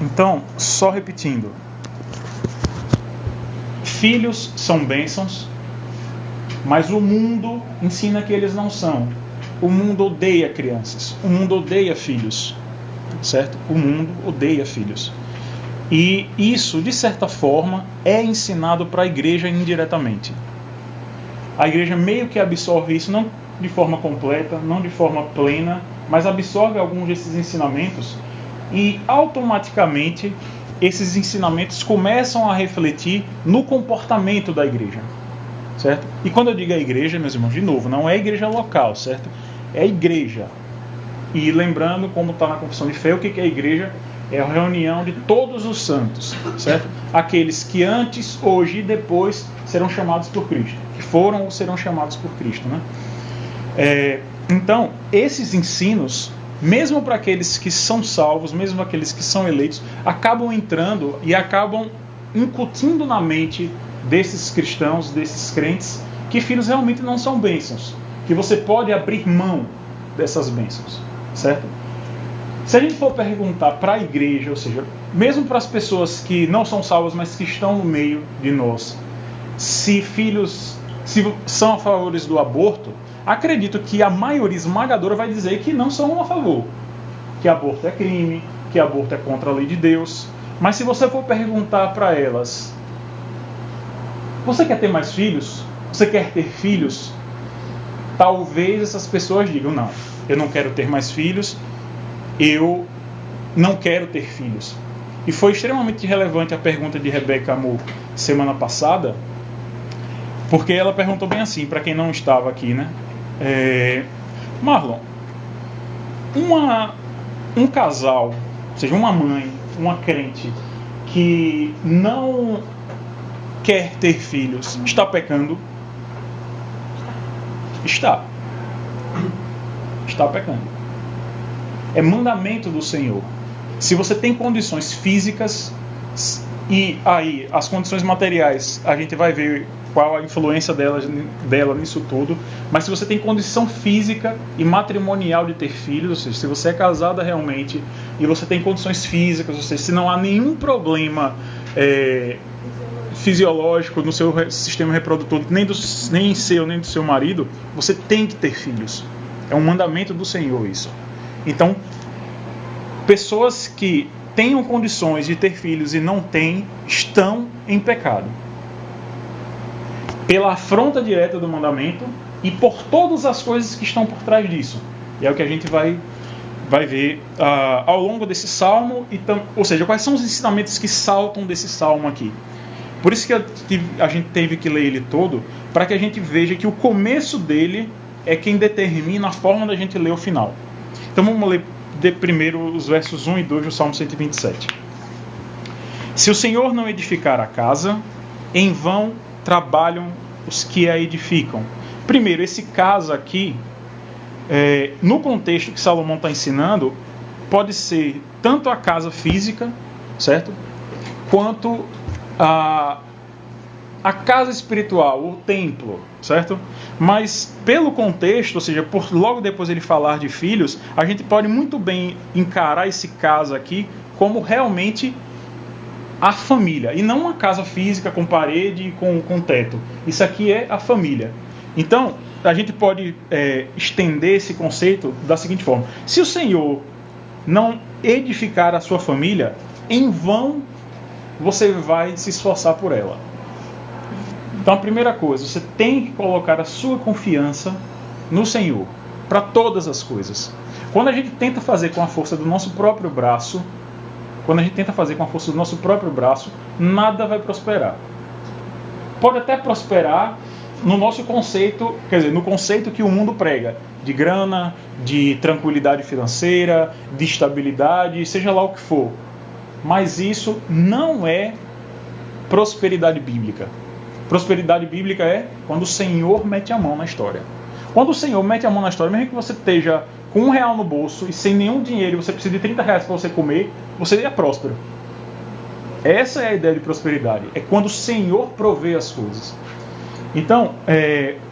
Então, só repetindo. Filhos são bênçãos, mas o mundo ensina que eles não são. O mundo odeia crianças. O mundo odeia filhos. Certo? O mundo odeia filhos. E isso, de certa forma, é ensinado para a igreja indiretamente. A igreja meio que absorve isso, não de forma completa, não de forma plena, mas absorve alguns desses ensinamentos e automaticamente esses ensinamentos começam a refletir no comportamento da igreja. Certo? E quando eu digo a igreja, meus irmãos, de novo, não é a igreja local, certo? É a igreja. E lembrando, como está na confissão de fé, o que é a igreja? É a reunião de todos os santos, certo? Aqueles que antes, hoje e depois serão chamados por Cristo. Que foram ou serão chamados por Cristo, né? Então, esses ensinos, mesmo para aqueles que são salvos, mesmo para aqueles que são eleitos, acabam entrando e acabam incutindo na mente desses cristãos, desses crentes, que filhos realmente não são bênçãos, que você pode abrir mão dessas bênçãos, certo? Se a gente for perguntar para a igreja, ou seja, mesmo para as pessoas que não são salvas, mas que estão no meio de nós, se filhos são a favor do aborto, acredito que a maioria esmagadora vai dizer que não são a favor, que aborto é crime, que aborto é contra a lei de Deus. Mas se você for perguntar para elas, você quer ter mais filhos? Você quer ter filhos? Talvez essas pessoas digam, não, eu não quero ter mais filhos, eu não quero ter filhos. E foi extremamente relevante a pergunta de Rebeca Amor semana passada, porque ela perguntou bem assim, para quem não estava aqui, né? Marlon, um casal, ou seja, uma mãe, uma crente, que não quer ter filhos, está pecando? Está pecando. É mandamento do Senhor. Se você tem condições físicas, e aí as condições materiais, a gente vai ver qual a influência dela nisso tudo, mas se você tem condição física e matrimonial de ter filhos, ou seja, se você é casada realmente e você tem condições físicas, ou seja, se não há nenhum problema fisiológico no seu sistema reprodutor, nem seu nem do seu marido, você tem que ter filhos. É um mandamento do Senhor isso. Então, pessoas que tenham condições de ter filhos e não têm, estão em pecado. Pela afronta direta do mandamento e por todas as coisas que estão por trás disso. E é o que a gente vai ver ao longo desse salmo, ou seja, quais são os ensinamentos que saltam desse salmo aqui. Por isso que a gente teve que ler ele todo, para que a gente veja que o começo dele é quem determina a forma da gente ler o final. Então vamos ler primeiro os versos 1 e 2 do Salmo 127. Se o Senhor não edificar a casa, em vão trabalham os que a edificam. Primeiro, esse casa aqui, no contexto que Salomão está ensinando, pode ser tanto a casa física, certo? Quanto a casa espiritual, o templo, certo? Mas pelo contexto, ou seja, por logo depois ele falar de filhos, a gente pode muito bem encarar esse casa aqui como realmente a família, e não uma casa física com parede e com teto. Isso aqui é a família. Então, a gente pode estender esse conceito da seguinte forma: se o Senhor não edificar a sua família, em vão você vai se esforçar por ela. Então, a primeira coisa, você tem que colocar a sua confiança no Senhor para todas as coisas. Quando a gente tenta fazer com a força do nosso próprio braço, nada vai prosperar. Pode até prosperar no nosso conceito, quer dizer, no conceito que o mundo prega, de grana, de tranquilidade financeira, de estabilidade, seja lá o que for. Mas isso não é prosperidade bíblica. Prosperidade bíblica é quando o Senhor mete a mão na história. Quando o Senhor mete a mão na história, mesmo que você esteja com R$1 no bolso e sem nenhum dinheiro, você precisa de R$30 para você comer, você é próspero. Essa é a ideia de prosperidade. É quando o Senhor provê as coisas. Então,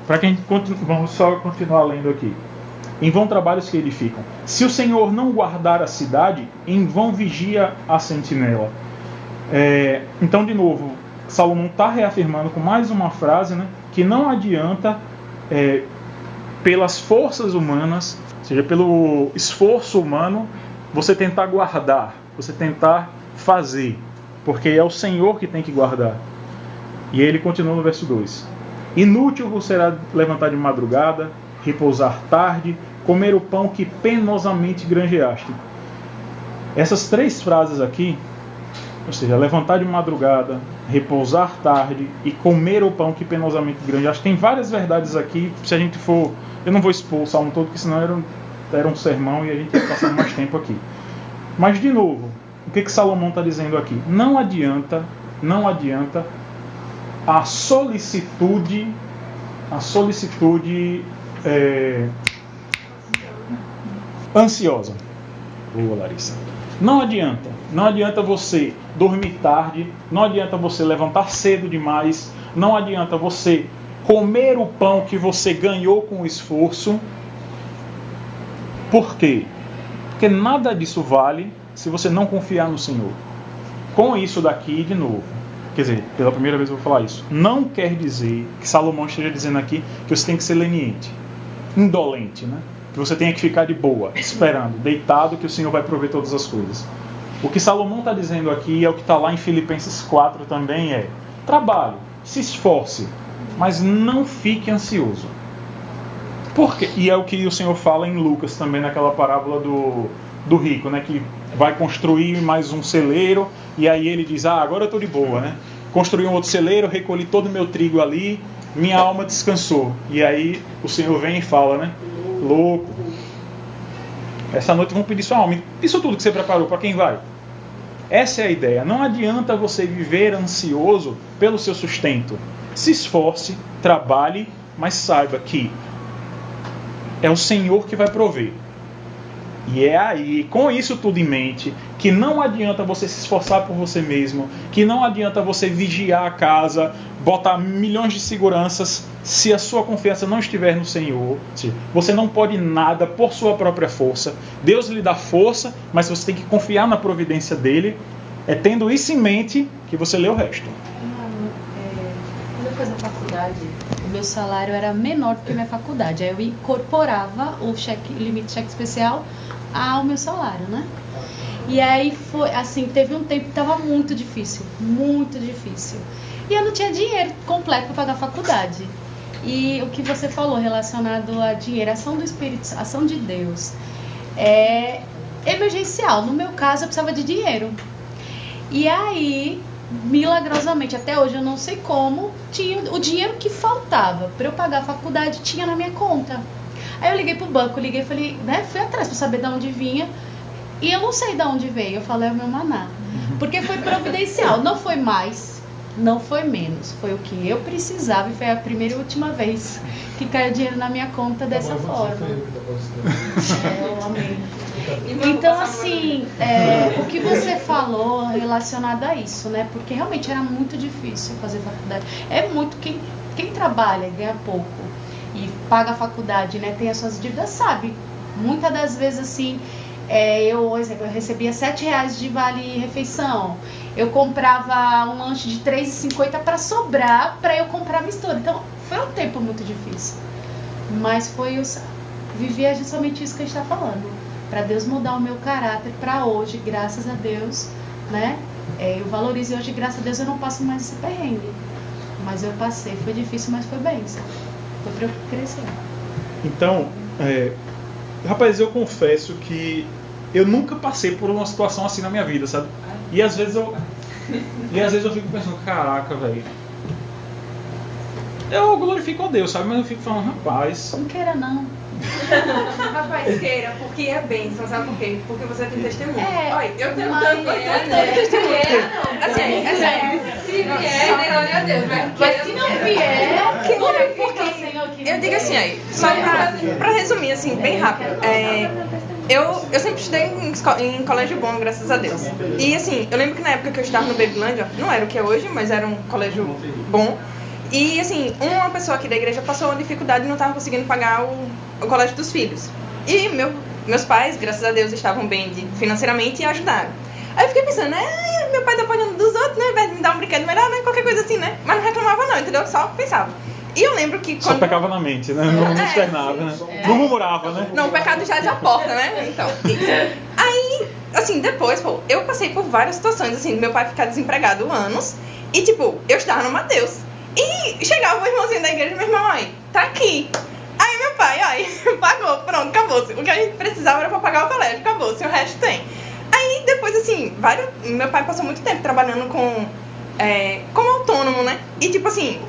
para que a gente vamos só continuar lendo aqui. Em vão trabalham os que edificam. Se o Senhor não guardar a cidade, em vão vigia a sentinela. Então, de novo, Salomão está reafirmando com mais uma frase, né, que não adianta, pelas forças humanas, ou seja, pelo esforço humano, você tentar guardar, você tentar fazer, porque é o Senhor que tem que guardar. E ele continua no verso 2. Inútil vos será levantar de madrugada, repousar tarde, comer o pão que penosamente granjeaste. Essas 3 frases aqui, ou seja, levantar de madrugada, repousar tarde e comer o pão que penosamente granjeaste, tem várias verdades aqui. Se a gente for, eu não vou expor o salmo todo, porque senão era um sermão e a gente ia passar mais tempo aqui. Mas, de novo, o que Salomão está dizendo aqui? Não adianta a solicitude ansiosa. Boa, Larissa. Não adianta você dormir tarde, não adianta você levantar cedo demais, não adianta você comer o pão que você ganhou com esforço. Por quê? Porque nada disso vale se você não confiar no Senhor. Com isso daqui, de novo, quer dizer, pela primeira vez eu vou falar isso, não quer dizer que Salomão esteja dizendo aqui que você tem que ser leniente, indolente, né? Que você tenha que ficar de boa, esperando, deitado, que o Senhor vai prover todas as coisas. O que Salomão está dizendo aqui é o que está lá em Filipenses 4 também, trabalhe, se esforce, mas não fique ansioso. Por quê? E é o que o Senhor fala em Lucas também, naquela parábola do rico, né, que vai construir mais um celeiro, e aí ele diz, agora eu estou de boa, né? Construí um outro celeiro, recolhi todo o meu trigo ali, minha alma descansou. E aí o Senhor vem e fala, né? Louco, essa noite vão pedir sua alma. Isso tudo que você preparou, para quem vai? Essa é a ideia. Não adianta você viver ansioso pelo seu sustento. Se esforce, trabalhe, mas saiba que é o Senhor que vai prover. E é aí, com isso tudo em mente, que não adianta você se esforçar por você mesmo, que não adianta você vigiar a casa, botar milhões de seguranças, se a sua confiança não estiver no Senhor. Você não pode nada por sua própria força. Deus lhe dá força, mas você tem que confiar na providência dele. É tendo isso em mente que você lê o resto. Quando eu fiz a faculdade, o meu salário era menor do que a minha faculdade. Aí eu incorporava o limite cheque especial ao meu salário, né? E aí foi assim, teve um tempo que estava muito difícil. E eu não tinha dinheiro completo para pagar a faculdade. E o que você falou relacionado a dinheiro, ação do Espírito, ação de Deus, é emergencial. No meu caso, eu precisava de dinheiro. E aí, milagrosamente, até hoje eu não sei como, tinha o dinheiro que faltava para eu pagar a faculdade, tinha na minha conta. Aí eu liguei pro banco, falei, né, fui atrás para saber de onde vinha. E eu não sei de onde veio, eu falei, é o meu maná. Porque foi providencial, não foi mais, não foi menos. Foi o que eu precisava e foi a primeira e última vez que caiu dinheiro na minha conta dessa forma. Eu amei. Então, assim, o que você falou relacionado a isso, né? Porque realmente era muito difícil fazer faculdade. É muito, quem trabalha, ganha pouco e paga a faculdade, né? Tem as suas dívidas, sabe? Muitas das vezes, assim, eu recebia R$7 de vale-refeição. Eu comprava um lanche de R$3,50 para sobrar, para eu comprar mistura. Então, foi um tempo muito difícil. Mas vivia justamente isso que a gente está falando. Para Deus mudar o meu caráter para hoje, graças a Deus, né? Eu valorizo e hoje, graças a Deus, eu não passo mais esse perrengue. Mas eu passei, foi difícil, mas foi bênção. Foi para eu crescer. Então, rapaz, eu confesso que eu nunca passei por uma situação assim na minha vida, sabe? E às vezes eu fico pensando, caraca, velho. Eu glorifico a Deus, sabe? Mas eu fico falando, rapaz. Não queira, não. Rapaz, queira, porque é bênção, sabe por quê? Porque você tem testemunho. Olha, eu tenho testemunho. Se vier, glória a Deus. Mas se não vier, porque eu digo assim, aí, só pra resumir, assim, bem rápido. Eu sempre estudei em colégio bom, graças a Deus. E assim, eu lembro que na época que eu estava no Babylândia, não era o que é hoje, mas era um colégio bom. E assim, uma pessoa aqui da igreja passou uma dificuldade e não estava conseguindo pagar o colégio dos filhos. E meus pais, graças a Deus, estavam bem financeiramente e ajudaram. Aí eu fiquei pensando, meu pai tá apanhando dos outros, né? Ao invés de me dar um brinquedo melhor, né? Qualquer coisa assim, né? Mas não reclamava não, entendeu? Só pensava. E eu lembro que quando... Só pecava na mente, né? Não externava, né? Não murmurava, né? Não, o pecado já desaporta, né? Então, isso. Aí, assim, depois, pô, eu passei por várias situações, assim, do meu pai ficar desempregado anos. E, tipo, eu estava no Mateus. E chegava o irmãozinho da igreja, meu irmão, aí, tá aqui. Aí meu pai, pagou, pronto, acabou-se. O que a gente precisava era pra pagar o colégio, acabou-se, o resto tem. Aí depois, assim, meu pai passou muito tempo trabalhando como autônomo, né? E tipo assim,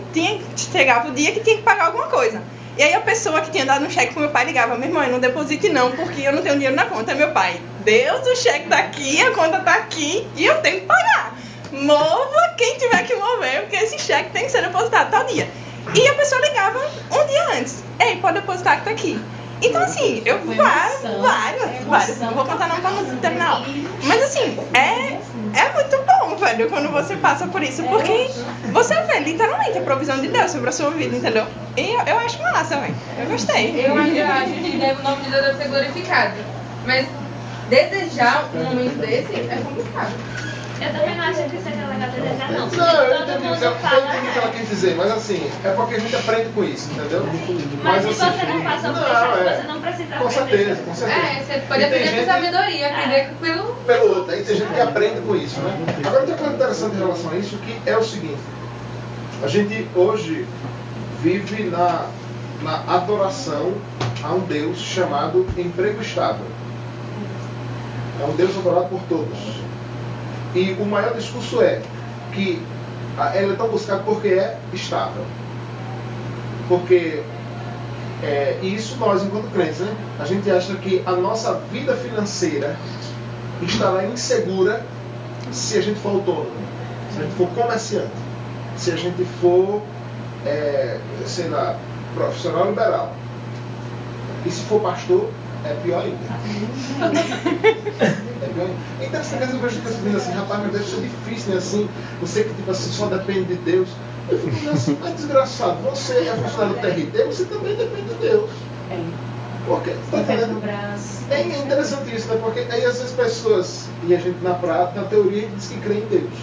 chegava o dia que tinha que pagar alguma coisa. E aí a pessoa que tinha dado um cheque pro meu pai ligava, meu irmão, não deposite não, porque eu não tenho dinheiro na conta. Aí meu pai, Deus, o cheque tá aqui, a conta tá aqui e eu tenho que pagar. Mova quem tiver que mover, porque esse cheque tem que ser depositado tal dia. E a pessoa ligava um dia antes. Ei, pode depositar que tá aqui. Então, assim, eu vários. Não vou contar não pra não terminar. Mas, assim, é muito bom, velho, quando você passa por isso. Porque você vê, literalmente, a provisão de Deus sobre a sua vida, entendeu? E eu acho massa, velho. Eu gostei. Eu ainda acho que o nome de Deus deve ser glorificado. Mas desejar um momento desse é complicado. Eu também não acho que seja legal desejar, não. Não, eu entendi o que ela quis dizer, mas assim, é porque a gente aprende com isso, entendeu? Mas se assim, você não passou por isso, você não precisa com certeza, com certeza. Você pode aprender com sabedoria, aprender pelo outro. Aí tem gente que aprende com isso, né? Agora tem uma coisa interessante em relação a isso, que é o seguinte. A gente hoje vive na adoração a um Deus chamado emprego estável. É um Deus adorado por todos. E o maior discurso é que ele é tão buscado porque é estável. Porque isso nós, enquanto crentes, né? A gente acha que a nossa vida financeira estará insegura se a gente for autônomo, se a gente for comerciante, se a gente for, sei lá, profissional liberal. E se for pastor, é pior ainda. Então, essa vez eu vejo que você diz assim, rapaz, mas deve ser difícil, né? Assim, você que tipo assim, só depende de Deus. Eu fico assim, mas desgraçado, você é funcionário do TRT, você também depende de Deus. Porque, tá entendendo? É interessante isso, né? Porque aí às vezes pessoas, e a gente na prática, na teoria, diz que crê em Deus,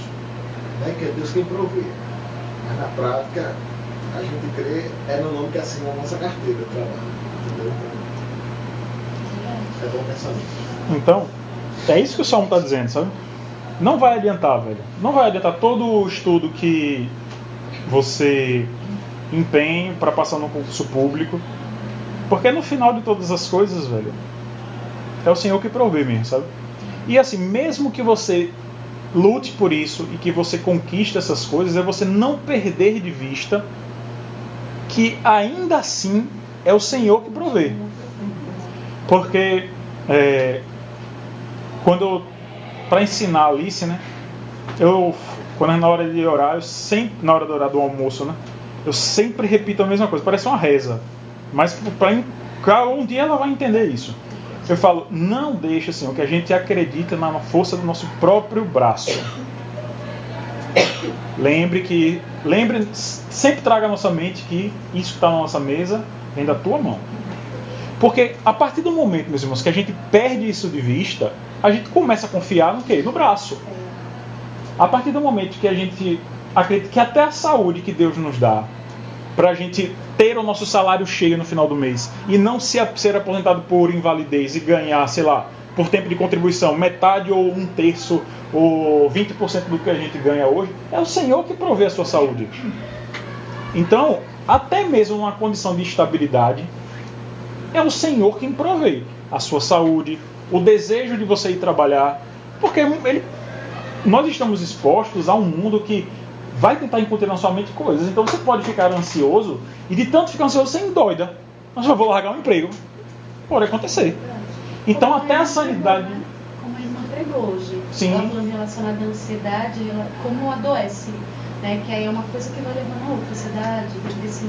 né? Que é Deus quem provê. Mas na prática, a gente crê no nome que assina a nossa carteira de trabalho. Entendeu? É bom pensar nisso. Então, é isso que o Salmo está dizendo, sabe? Não vai adiantar, velho. Não vai adiantar todo o estudo que você empenhe para passar no concurso público. Porque no final de todas as coisas, velho, é o Senhor que provê mesmo, sabe? E assim, mesmo que você lute por isso e que você conquiste essas coisas, é você não perder de vista que ainda assim é o Senhor que provê. Porque para ensinar a Alice, né? Quando é na hora de orar, na hora de orar do almoço, né? Eu sempre repito a mesma coisa, parece uma reza. Mas um dia ela vai entender isso. Eu falo, não deixa, Senhor, que a gente acredita na força do nosso próprio braço. Lembre, sempre traga à nossa mente que isso que está na nossa mesa vem da tua mão. Porque a partir do momento, meus irmãos, que a gente perde isso de vista, a gente começa a confiar no quê? No braço. A partir do momento que a gente acredita que até a saúde que Deus nos dá, para a gente ter o nosso salário cheio no final do mês e não ser aposentado por invalidez e ganhar, sei lá, por tempo de contribuição, metade ou 1/3 ou 20% do que a gente ganha hoje, é o Senhor que provê a sua saúde. Então, até mesmo numa condição de estabilidade, é o Senhor quem provê a sua saúde, o desejo de você ir trabalhar, porque nós estamos expostos a um mundo que vai tentar incutir na sua mente coisas. Então você pode ficar ansioso e de tanto ficar ansioso você endoida. Mas eu vou largar um emprego. Pode acontecer. Então até a sanidade... Como a irmã pregou hoje. Sim. Ela falando relacionada à ansiedade, como adoece. Né? Que aí é uma coisa que vai levando a outra, ansiedade, depressão.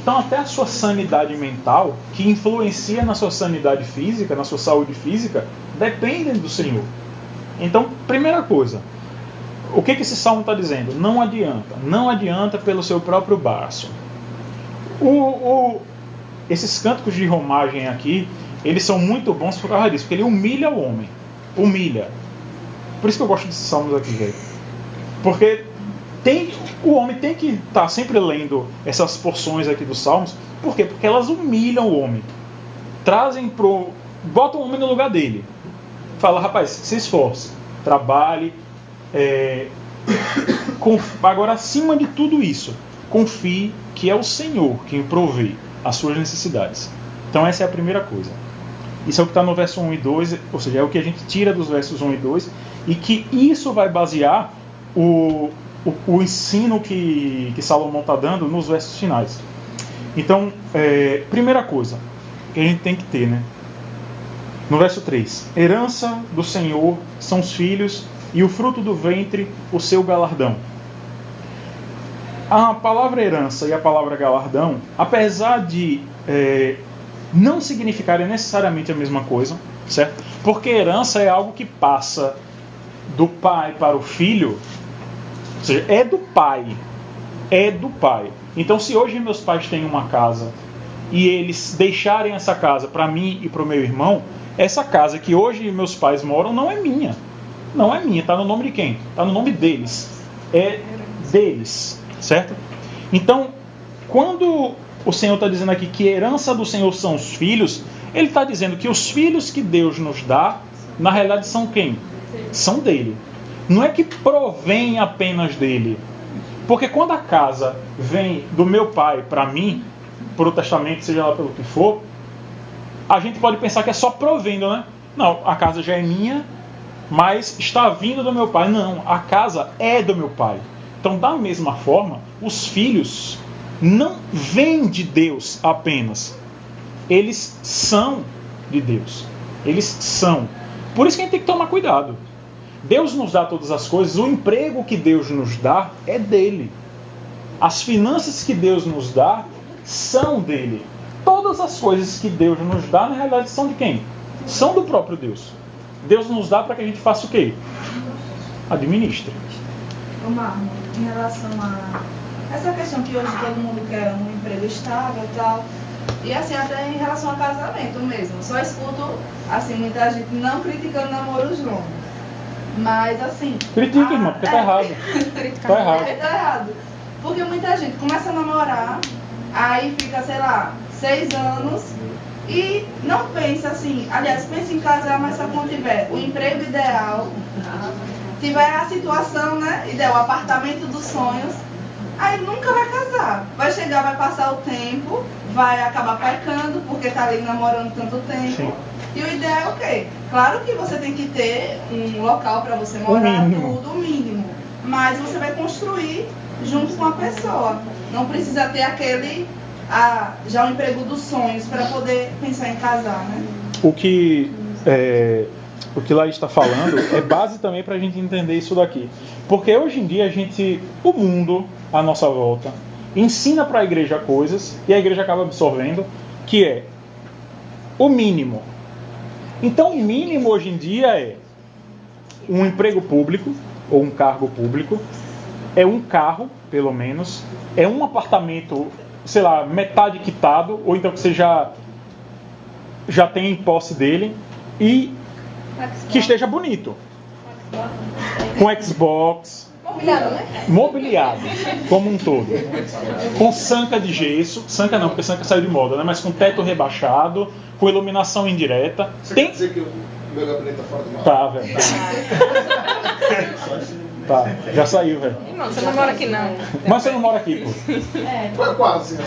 Então até a sua sanidade mental, que influencia na sua sanidade física, na sua saúde física, dependem do Senhor. Então, primeira coisa, o que esse salmo está dizendo? Não adianta pelo seu próprio braço. esses cânticos de romagem aqui, eles são muito bons por causa disso, porque ele humilha o homem. Humilha. Por isso que eu gosto desses salmos aqui, velho. Porque o homem tem que estar sempre lendo essas porções aqui dos salmos. Por quê? Porque elas humilham o homem. Botam o homem no lugar dele. Fala, rapaz, se esforce, trabalhe. Agora, acima de tudo isso, confie que é o Senhor quem provê as suas necessidades. Então essa é a primeira coisa. Isso é o que está no verso 1 e 2, ou seja, é o que a gente tira dos versos 1 e 2, e que isso vai basear o ensino que Salomão está dando nos versos finais. Então, primeira coisa que a gente tem que ter, né? No verso 3, herança do Senhor são os filhos, e o fruto do ventre, o seu galardão. A palavra herança e a palavra galardão, apesar de não significarem necessariamente a mesma coisa, certo? Porque herança é algo que passa do pai para o filho, ou seja, é do pai. É do pai. Então, se hoje meus pais têm uma casa e eles deixarem essa casa para mim e para o meu irmão, essa casa que hoje meus pais moram não é minha. Não é minha, está no nome de quem? Está no nome deles. É deles, certo? Então, quando o Senhor está dizendo aqui que a herança do Senhor são os filhos, Ele está dizendo que os filhos que Deus nos dá, na realidade são quem? São dele. Não é que provém apenas dele. Porque quando a casa vem do meu pai para mim, por o testamento, seja lá pelo que for, a gente pode pensar que é só provendo, né? Não, a casa já é minha, mas está vindo do meu pai. Não, a casa é do meu pai. Então, da mesma forma, os filhos não vêm de Deus apenas. Eles são de Deus. Eles são. Por isso que a gente tem que tomar cuidado. Deus nos dá todas as coisas. O emprego que Deus nos dá é dele. As finanças que Deus nos dá são dele. Todas as coisas que Deus nos dá, na realidade, são de quem? São do próprio Deus. Deus nos dá para que a gente faça o quê? Administre. Ô Marlon, em relação a essa questão que hoje todo mundo quer um emprego estável e tal, e assim, até em relação a casamento mesmo, só escuto assim, muita gente não criticando namoros longos, mas assim... Critica, irmão, porque tá errado. Tá errado. Tá errado. Porque muita gente começa a namorar, aí fica, sei lá, 6 anos e não pensa assim, aliás, pensa em casar, mas só quando tiver o emprego ideal, tiver a situação, né, ideal, o apartamento dos sonhos, aí nunca vai casar. Vai chegar, vai passar o tempo, vai acabar pecando, porque tá ali namorando tanto tempo. Sim. E o ideal é o quê? Claro que você tem que ter um local para você morar, tudo, o mínimo. Mas você vai construir junto com a pessoa. Não precisa ter aquele, já o emprego dos sonhos para poder pensar em casar, né? O que Laís está falando é base também para a gente entender isso daqui. Porque hoje em dia o mundo à nossa volta ensina para a igreja coisas e a igreja acaba absorvendo, que é o mínimo. Então o mínimo hoje em dia é um emprego público ou um cargo público, é um carro, pelo menos, é um apartamento, sei lá, metade quitado, ou então que você já tem em posse dele, e que esteja bonito. Com Xbox. Mobiliado, né? Mobiliado, como um todo. Com sanca de gesso. Sanca não, porque sanca saiu de moda, né? Mas com teto rebaixado, com iluminação indireta. Você quer dizer que o meu gabinete tá fora do mapa? Tá, velho. Tá, já saiu, velho. Não, você não mora aqui não. Mas você não mora aqui, pô. Foi quase.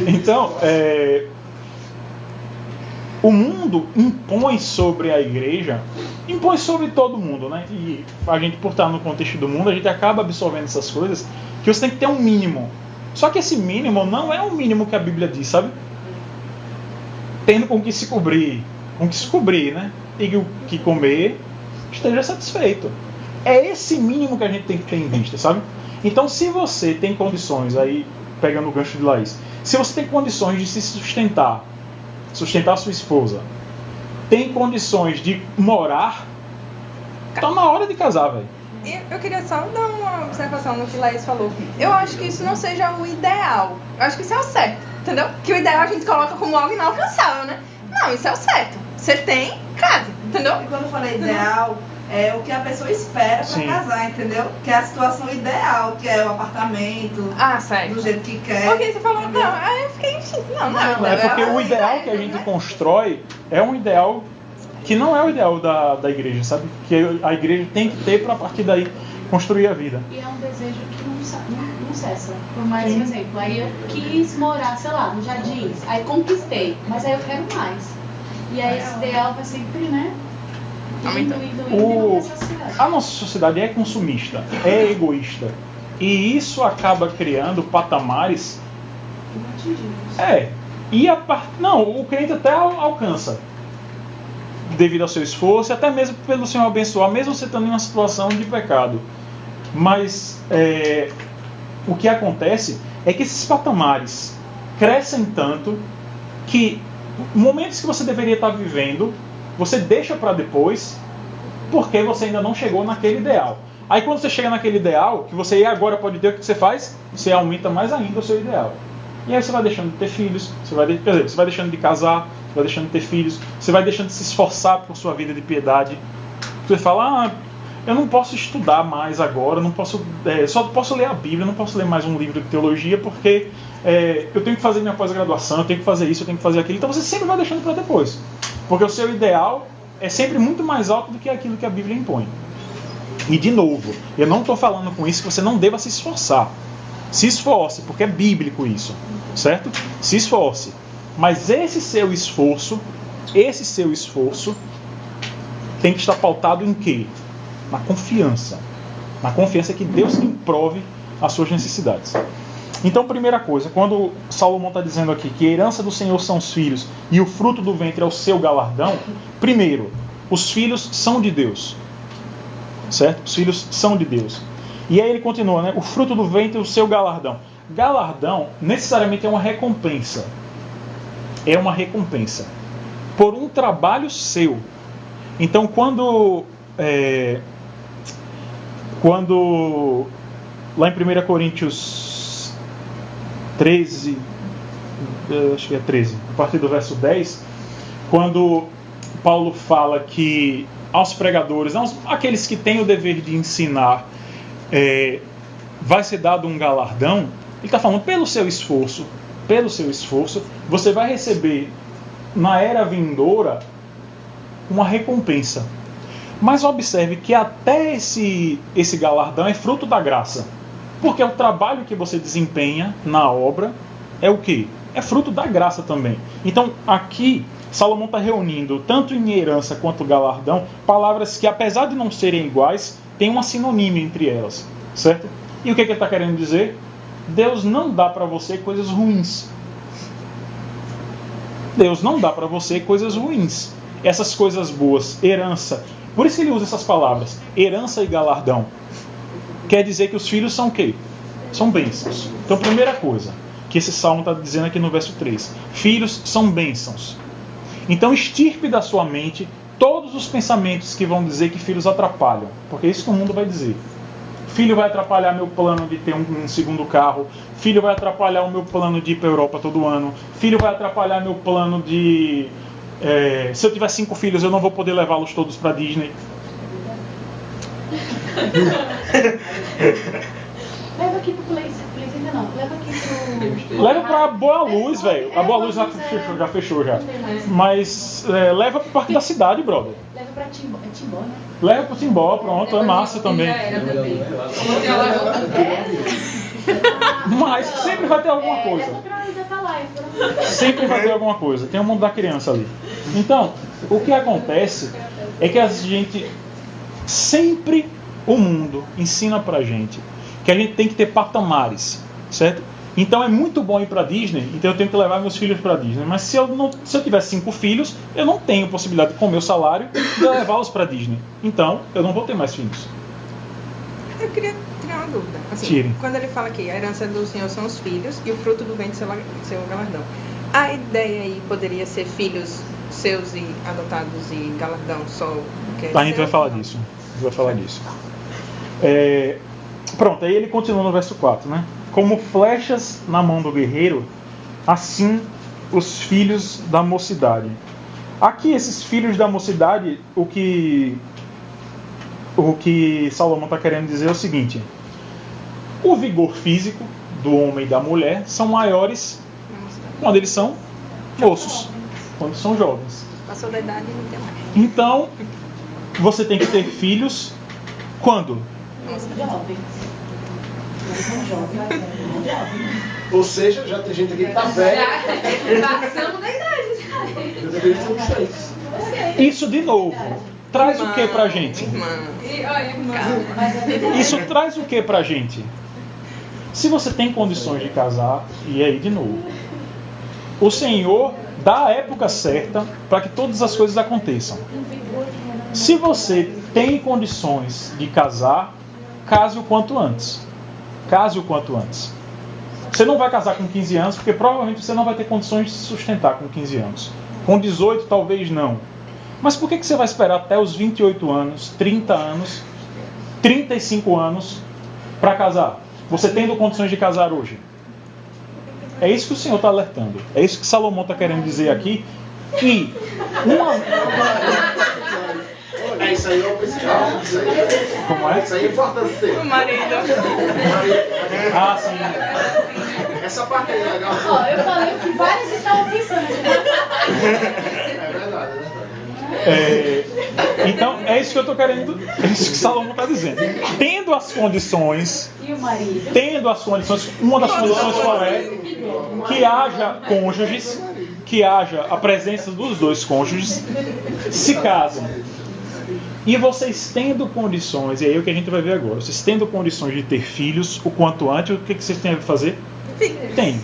Então, o mundo impõe sobre a igreja, impõe sobre todo mundo, né? E a gente, por estar no contexto do mundo, a gente acaba absorvendo essas coisas, que você tem que ter um mínimo. Só que esse mínimo não é o mínimo que a Bíblia diz, sabe? Tendo com que se cobrir, né? E o que comer, esteja satisfeito. É esse mínimo que a gente tem que ter em vista, sabe? Então, se você tem condições, aí, pegando o gancho de Laís, se você tem condições de se sustentar sua esposa, tem condições de morar, tá na hora de casar, velho. E eu queria só dar uma observação no que Laís falou. Eu acho que isso não seja o ideal. Eu acho que isso é o certo, entendeu? Que o ideal a gente coloca como algo inalcançável, né? Não, isso é o certo. Você tem, casa, entendeu? E quando eu falei ideal, é o que a pessoa espera pra Sim. casar, entendeu? Que é a situação ideal, que é o apartamento, Ah, certo. do jeito que quer. Porque você falou, entendeu? não, aí eu fiquei, não, Não, É porque o ideal que a gente constrói é um ideal que não é o ideal da igreja, sabe? Que a igreja tem que ter para a partir daí construir a vida. E é um desejo que não cessa. Por mais Sim. um exemplo, aí eu quis morar, sei lá, nos Jardins, aí conquistei, mas aí eu quero mais. E aí esse ideal vai sempre, né? Indo, O- e saciar. A nossa sociedade é consumista, é egoísta. E isso acaba criando patamares. Inatingíveis. Não, o crente até alcança. Devido ao seu esforço, até mesmo pelo Senhor abençoar, mesmo você estando em uma situação de pecado. Mas o que acontece é que esses patamares crescem tanto que momentos que você deveria estar vivendo, você deixa para depois, porque você ainda não chegou naquele ideal. Aí quando você chega naquele ideal, que você agora pode ter, o que você faz? Você aumenta mais ainda o seu ideal. E aí você vai deixando de ter filhos, você vai deixando de casar, você vai deixando de ter filhos, você vai deixando de se esforçar por sua vida de piedade. Você fala, eu não posso estudar mais agora, não posso, só posso ler a Bíblia, não posso ler mais um livro de teologia, porque eu tenho que fazer minha pós-graduação, eu tenho que fazer isso, eu tenho que fazer aquilo. Então você sempre vai deixando para depois. Porque o seu ideal é sempre muito mais alto do que aquilo que a Bíblia impõe. E de novo, eu não estou falando com isso que você não deva se esforçar. Se esforce, porque é bíblico isso, certo? Se esforce. Mas esse seu esforço tem que estar pautado em quê? Na confiança. Na confiança que Deus tem prove as suas necessidades. Então, primeira coisa, quando Salomão está dizendo aqui que a herança do Senhor são os filhos e o fruto do ventre é o seu galardão, primeiro, os filhos são de Deus. Certo? Os filhos são de Deus. E aí ele continua, né? O fruto do ventre é o seu galardão. Galardão necessariamente é uma recompensa. É uma recompensa por um trabalho seu. Então, quando lá em 1 Coríntios 13, acho que é 13, a partir do verso 10, quando Paulo fala que aos pregadores, aqueles que têm o dever de ensinar, vai ser dado um galardão, ele está falando pelo seu esforço, você vai receber na era vindoura uma recompensa. Mas observe que até esse galardão é fruto da graça. Porque o trabalho que você desempenha na obra é o quê? É fruto da graça também. Então aqui Salomão está reunindo, tanto em herança quanto galardão, palavras que apesar de não serem iguais, tem uma sinonímia entre elas. Certo? E o que ele está querendo dizer? Deus não dá para você coisas ruins. Deus não dá para você coisas ruins. Essas coisas boas, herança. Por isso ele usa essas palavras, herança e galardão. Quer dizer que os filhos são o quê? São bênçãos. Então, primeira coisa que esse salmo está dizendo aqui no verso 3. Filhos são bênçãos. Então, extirpe da sua mente todos os pensamentos que vão dizer que filhos atrapalham. Porque é isso que o mundo vai dizer. Filho vai atrapalhar meu plano de ter um segundo carro. Filho vai atrapalhar o meu plano de ir para a Europa todo ano. Filho vai atrapalhar meu plano de... se eu tiver 5 filhos, eu não vou poder levá-los todos para Disney. Leva aqui pro Place ainda não. Leva aqui pro... Leva pra Boa Luz, velho. A Boa Luz já fechou já. Mas leva pro Parque da Cidade, brother. Leva pra Timbó. É Timbó, né? Leva pro Timbó, pronto, é massa também. Mas sempre vai ter alguma coisa. Leva pra Italaia. Sempre vai ter alguma coisa. Tem o mundo da criança ali. Então, o que acontece é que a gente sempre, o mundo ensina pra gente que a gente tem que ter patamares, certo? Então é muito bom ir para Disney, então eu tenho que levar meus filhos para Disney. Mas se eu tiver 5 filhos, eu não tenho possibilidade com o meu salário de levá-los para Disney. Então eu não vou ter mais filhos. Eu queria tirar uma dúvida. Assim, Tire. quando ele fala que a herança do Senhor são os filhos e o fruto do ventre seu galardão. A ideia aí poderia ser filhos seus e adotados e galardão só? A gente vai falar disso. Pronto, aí ele continua no verso 4, né? Como flechas na mão do guerreiro, assim os filhos da mocidade. Aqui, esses filhos da mocidade, o que Salomão está querendo dizer é o seguinte: o vigor físico do homem e da mulher são maiores quando eles são moços, quando são jovens. Passou da idade e não tem mais. Então, você tem que ter filhos quando? Ou seja, já tem gente aqui que tá velha. Passamos da idade. Eu deveria ter uns 6. Isso de novo traz o que pra gente? E olha, irmã. Isso traz o que pra gente? Se você tem condições de casar, e aí de novo, o Senhor dá a época certa para que todas as coisas aconteçam. Se você tem condições de casar, case o quanto antes. Case o quanto antes. Você não vai casar com 15 anos, porque provavelmente você não vai ter condições de se sustentar com 15 anos. Com 18 talvez não. Mas por que você vai esperar até os 28 anos, 30 anos, 35 anos para casar? Você tendo condições de casar hoje. É isso que o Senhor está alertando. É isso que Salomão está querendo dizer aqui. Que Isso aí é o principal. Como é? Isso aí é importante ter. O marido. Ah, sim. Essa parte aí é legal. Ó, eu falei o que vários estavam pensando. É verdade. Então, é isso que eu estou querendo. É isso que Salomão está dizendo. Tendo as condições. E o marido? Tendo as condições. Uma das condições qual é? Que haja cônjuges. Que haja a presença dos dois cônjuges. Se casam. E vocês tendo condições, e aí é o que a gente vai ver agora, vocês tendo condições de ter filhos o quanto antes, o que vocês têm a fazer? Tem.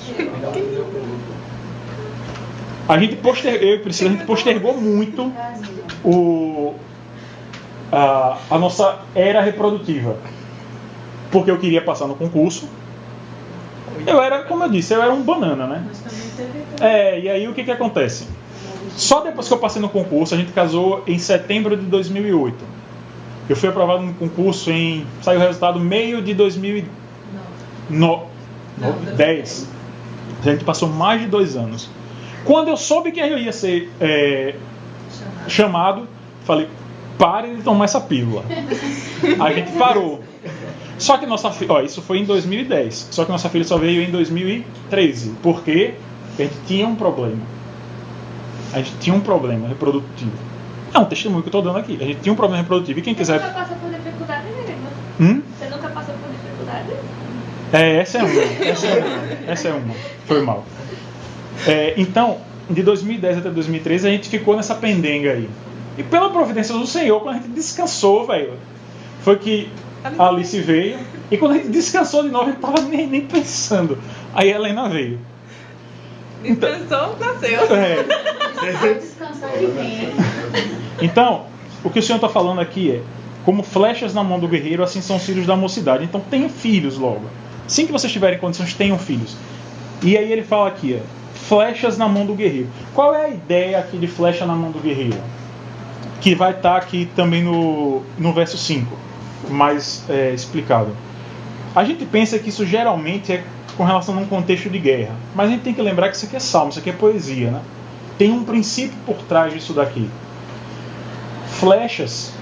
Eu e Priscila, a gente postergou muito a nossa era reprodutiva. Porque eu queria passar no concurso. Eu era, como eu disse, eu era um banana, né? E aí o que acontece? Só depois que eu passei no concurso, a gente casou em setembro de 2008. Eu fui aprovado no concurso saiu o resultado meio de 2010. A gente passou mais de 2 anos. Quando eu soube que eu ia ser chamado, falei, pare de tomar essa pílula. A gente parou. Só que nossa filha, isso foi em 2010. Só que nossa filha só veio em 2013. Porque a gente tinha um problema. A gente tinha um problema reprodutivo. É um testemunho que eu estou dando aqui. A gente tinha um problema reprodutivo. E quem quiser. Você nunca passou por dificuldade nenhuma? Você nunca passou por dificuldade? Essa é uma. Foi mal. Então, de 2010 até 2013, a gente ficou nessa pendenga aí. E pela providência do Senhor, quando a gente descansou, velho, foi que a Alice veio. E quando a gente descansou de novo, a gente não estava nem pensando. Aí a Helena veio. Descansou, nasceu. Descansar de bem. Então, o que o Senhor está falando aqui é: como flechas na mão do guerreiro, assim são os filhos da mocidade. Então tenham filhos logo. Assim que vocês tiverem condições, tenham filhos. E aí ele fala aqui, flechas na mão do guerreiro. Qual é a ideia aqui de flecha na mão do guerreiro? Que vai estar aqui também no verso 5, mais explicado. A gente pensa que isso geralmente é com relação a um contexto de guerra. Mas a gente tem que lembrar que isso aqui é salmo, isso aqui é poesia, né? Tem um princípio por trás disso daqui. Flechas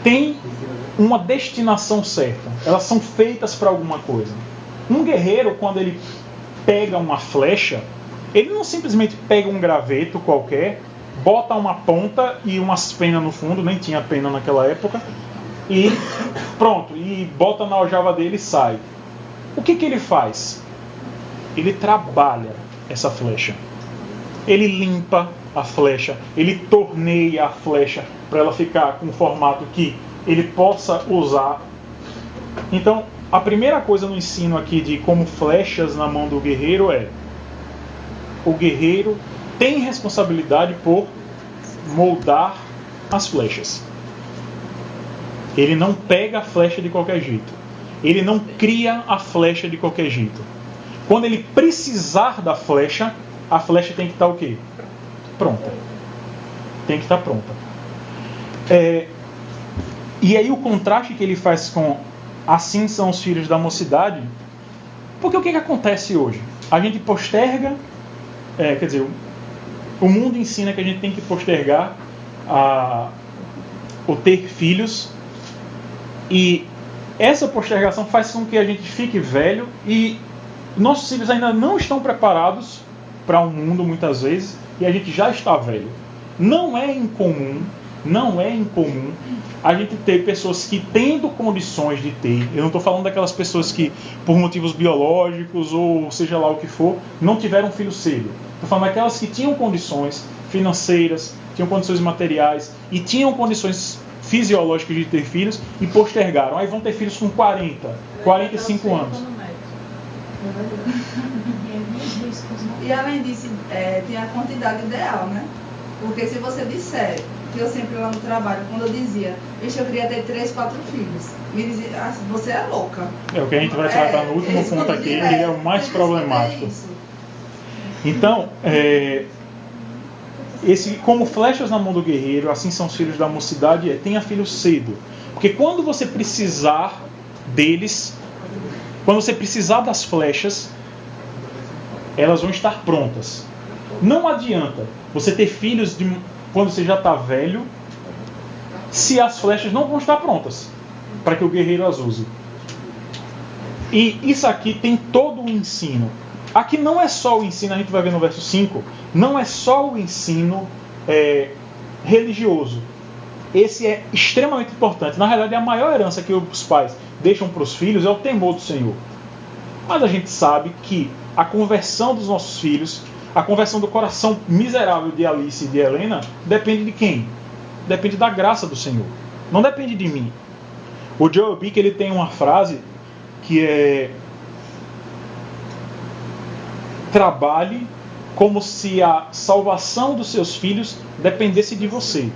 têm uma destinação certa. Elas são feitas para alguma coisa. Um guerreiro, quando ele pega uma flecha, ele não simplesmente pega um graveto qualquer, bota uma ponta e umas penas no fundo, nem tinha pena naquela época, e pronto, e bota na aljava dele e sai. O que ele faz? Ele trabalha essa flecha. Ele limpa a flecha, ele torneia a flecha para ela ficar com um formato que ele possa usar. Então, a primeira coisa no ensino aqui de como flechas na mão do guerreiro é: o guerreiro tem responsabilidade por moldar as flechas. Ele não pega a flecha de qualquer jeito. Ele não cria a flecha de qualquer jeito. Quando ele precisar da flecha, a flecha tem que estar o quê? Pronta. Tem que estar pronta. E aí o contraste que ele faz com assim são os filhos da mocidade, porque o que acontece hoje? A gente posterga, quer dizer, o mundo ensina que a gente tem que postergar o ter filhos, e essa postergação faz com que a gente fique velho e nossos filhos ainda não estão preparados para um mundo muitas vezes, e a gente já está velho. Não é incomum a gente ter pessoas que, tendo condições de ter, eu não estou falando daquelas pessoas que, por motivos biológicos ou seja lá o que for, não tiveram filho cedo. Estou falando daquelas que tinham condições financeiras, tinham condições materiais e tinham condições fisiológicas de ter filhos e postergaram. Aí vão ter filhos com 40, 45 anos. E além disso, tem a quantidade ideal, né? Porque se você disser, que eu sempre lá no trabalho, quando eu dizia, eu queria ter 3, 4 filhos, me dizia, você é louca. É o que a gente vai tratar no último ponto aqui, ele é o mais problemático. Então, como flechas na mão do guerreiro, assim são os filhos da mocidade, tenha filhos cedo. Porque quando você precisar deles, quando você precisar das flechas, elas vão estar prontas. Não adianta você ter filhos quando você já está velho, se as flechas não vão estar prontas para que o guerreiro as use. E isso aqui tem todo um ensino. Aqui não é só o ensino, a gente vai ver no verso 5, não é só o ensino religioso. Esse é extremamente importante. Na realidade, a maior herança que os pais deixam para os filhos é o temor do Senhor. Mas a gente sabe que a conversão dos nossos filhos, a conversão do coração miserável de Alice e de Helena, depende de quem? Depende da graça do Senhor. Não depende de mim. O Joel Bick, ele tem uma frase que é: trabalhe como se a salvação dos seus filhos dependesse de você.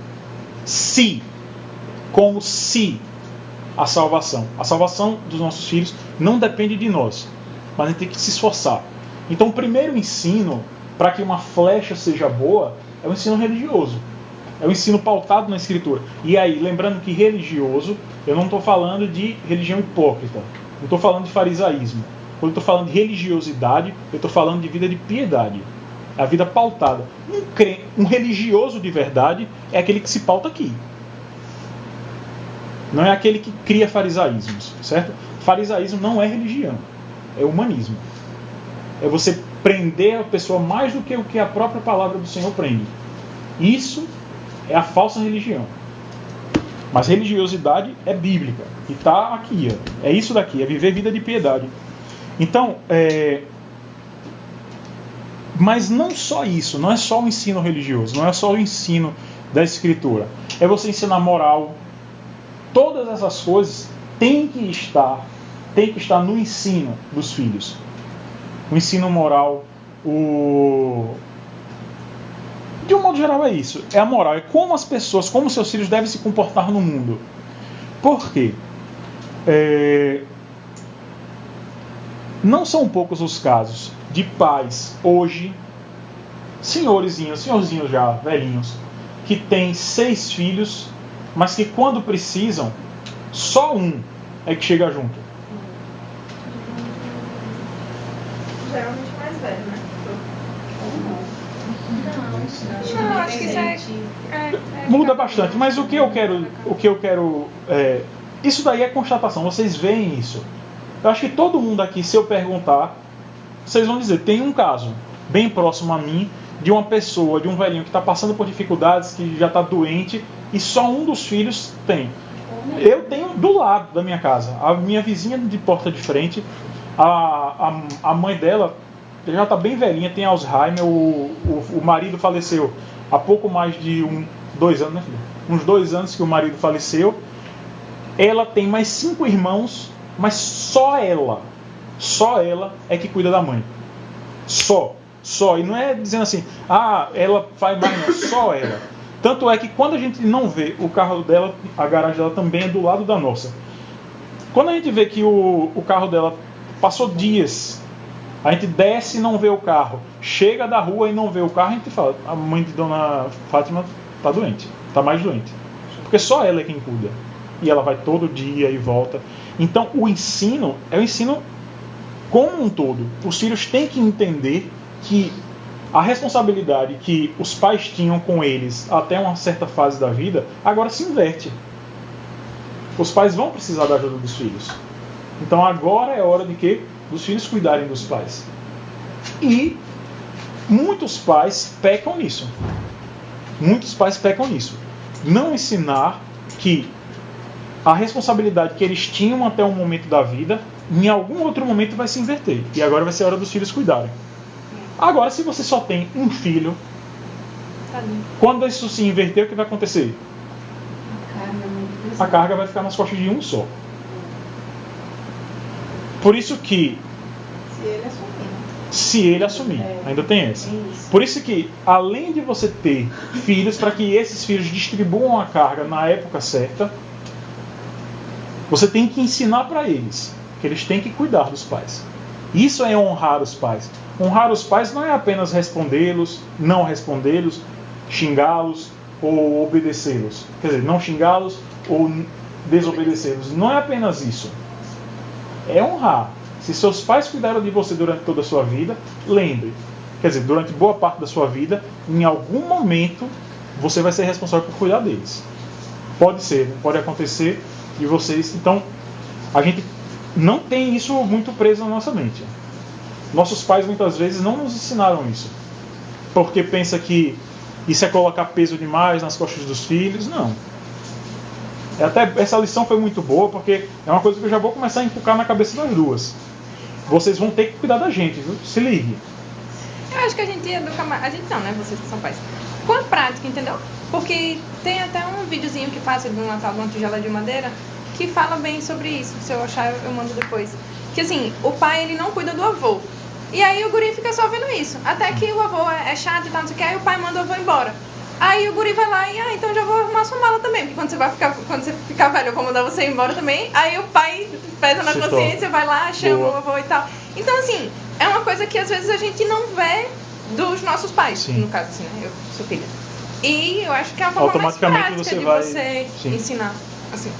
Como se a salvação dos nossos filhos não depende de nós, mas a gente tem que se esforçar. Então o primeiro ensino para que uma flecha seja boa é o ensino religioso, é o ensino pautado na Escritura. E aí, lembrando que religioso, eu não estou falando de religião hipócrita, não estou falando de farisaísmo. Quando eu estou falando de religiosidade, eu estou falando de vida de piedade, a vida pautada. Um religioso de verdade é aquele que se pauta aqui, não é aquele que cria farisaísmos, certo? Farisaísmo não é religião, é humanismo. É você prender a pessoa mais do que o que a própria palavra do Senhor prende. Isso é a falsa religião. Mas religiosidade é bíblica. E está aqui. É isso daqui, é viver vida de piedade. Então, mas não só isso, não é só o ensino religioso, não é só o ensino da Escritura. É você ensinar moral. Todas essas coisas têm que estar no ensino dos filhos. O ensino moral, de um modo geral é isso. É a moral, é como as pessoas, como seus filhos devem se comportar no mundo. Por quê? Não são poucos os casos de pais hoje, senhorzinhos já, velhinhos, que têm 6 filhos, mas que quando precisam, só um é que chega junto. Geralmente mais velho, né? Não, acho que isso muda bastante, mas o que eu quero isso daí é constatação, vocês veem isso. Eu acho que todo mundo aqui, se eu perguntar, vocês vão dizer, tem um caso bem próximo a mim, de uma pessoa, de um velhinho que está passando por dificuldades, que já está doente, e só um dos filhos tem. Eu tenho do lado da minha casa, a minha vizinha de porta de frente, a mãe dela já está bem velhinha, tem Alzheimer, o marido faleceu há pouco mais de 2 anos, né, filha? Uns 2 anos que o marido faleceu. Ela tem mais 5 irmãos, mas só ela é que cuida da mãe. Só. E não é dizendo assim, ela faz mais, não, só ela. Tanto é que quando a gente não vê o carro dela, a garagem dela também é do lado da nossa. Quando a gente vê que o carro dela passou dias, a gente desce e não vê o carro, chega da rua e não vê o carro, a gente fala, a mãe de Dona Fátima está doente, está mais doente. Porque só ela é quem cuida. e ela vai todo dia e volta. Então o ensino é o ensino como um todo. Os filhos têm que entender que a responsabilidade que os pais tinham com eles até uma certa fase da vida, agora se inverte. Os pais vão precisar da ajuda dos filhos. Então agora é hora de que dos filhos cuidarem dos pais. E muitos pais pecam nisso. Muitos pais pecam nisso. Não ensinar que a responsabilidade que eles tinham até um momento da vida, em algum outro momento vai se inverter. E agora vai ser a hora dos filhos cuidarem. Agora, se você só tem um filho, quando isso se inverter, o que vai acontecer? A carga vai ficar nas costas de um só. Por isso que... Se ele assumir. Ainda tem essa. Por isso que, além de você ter filhos, para que esses filhos distribuam a carga na época certa, você tem que ensinar para eles que eles têm que cuidar dos pais. Isso é honrar os pais. Honrar os pais não é apenas respondê-los, não respondê-los, xingá-los ou obedecê-los. Quer dizer, não xingá-los ou desobedecê-los. Não é apenas isso. É honrar. Se seus pais cuidaram de você durante toda a sua vida, lembre. Quer dizer, durante boa parte da sua vida, em algum momento, você vai ser responsável por cuidar deles. Pode ser, pode acontecer. E vocês... Então, a gente não tem isso muito preso na nossa mente. Nossos pais muitas vezes não nos ensinaram isso. Porque pensa que isso é colocar peso demais nas costas dos filhos. Não. Até essa lição foi muito boa, porque é uma coisa que eu já vou começar a inculcar na cabeça das duas. Vocês vão ter que cuidar da gente, viu? Se ligue. Eu acho que a gente educa mais... A gente não, né? Vocês que são pais. Com a prática, entendeu? Porque tem até um videozinho que faço do Natal de uma tigela de madeira que fala bem sobre isso. Se eu achar, eu mando depois. Que assim, o pai, ele não cuida do avô. E aí o guri fica só vendo isso. Até que o avô é chato e tal, não sei o que, aí o pai manda o avô embora. Aí o guri vai lá e, então já vou arrumar sua mala também. Porque quando você ficar velho, eu vou mandar você embora também. Aí o pai pesa na consciência, vai lá, chama o avô e tal. Então assim, é uma coisa que às vezes a gente não vê dos nossos pais. Sim. No caso assim, né? Eu sou filha. E eu acho que é a forma mais prática de você ensinar. Assim.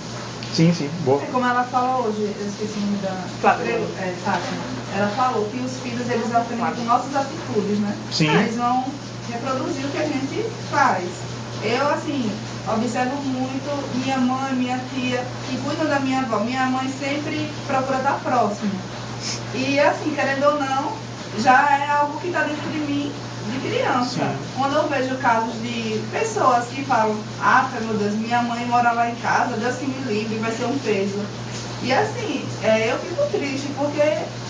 Sim, boa. Como ela falou hoje, eu esqueci o nome da... Fátima. Ela falou que os filhos, eles aprendem com nossas atitudes, né? Sim. Eles vão reproduzir o que a gente faz. Eu, assim, observo muito minha mãe, minha tia, que cuidam da minha avó. Minha mãe sempre procura estar próxima. E, assim, querendo ou não, já é algo que está dentro de mim, de criança. Sim. Quando eu vejo casos de pessoas que falam, meu Deus, minha mãe mora lá em casa, Deus que me livre, vai ser um peso. E assim, eu fico triste, porque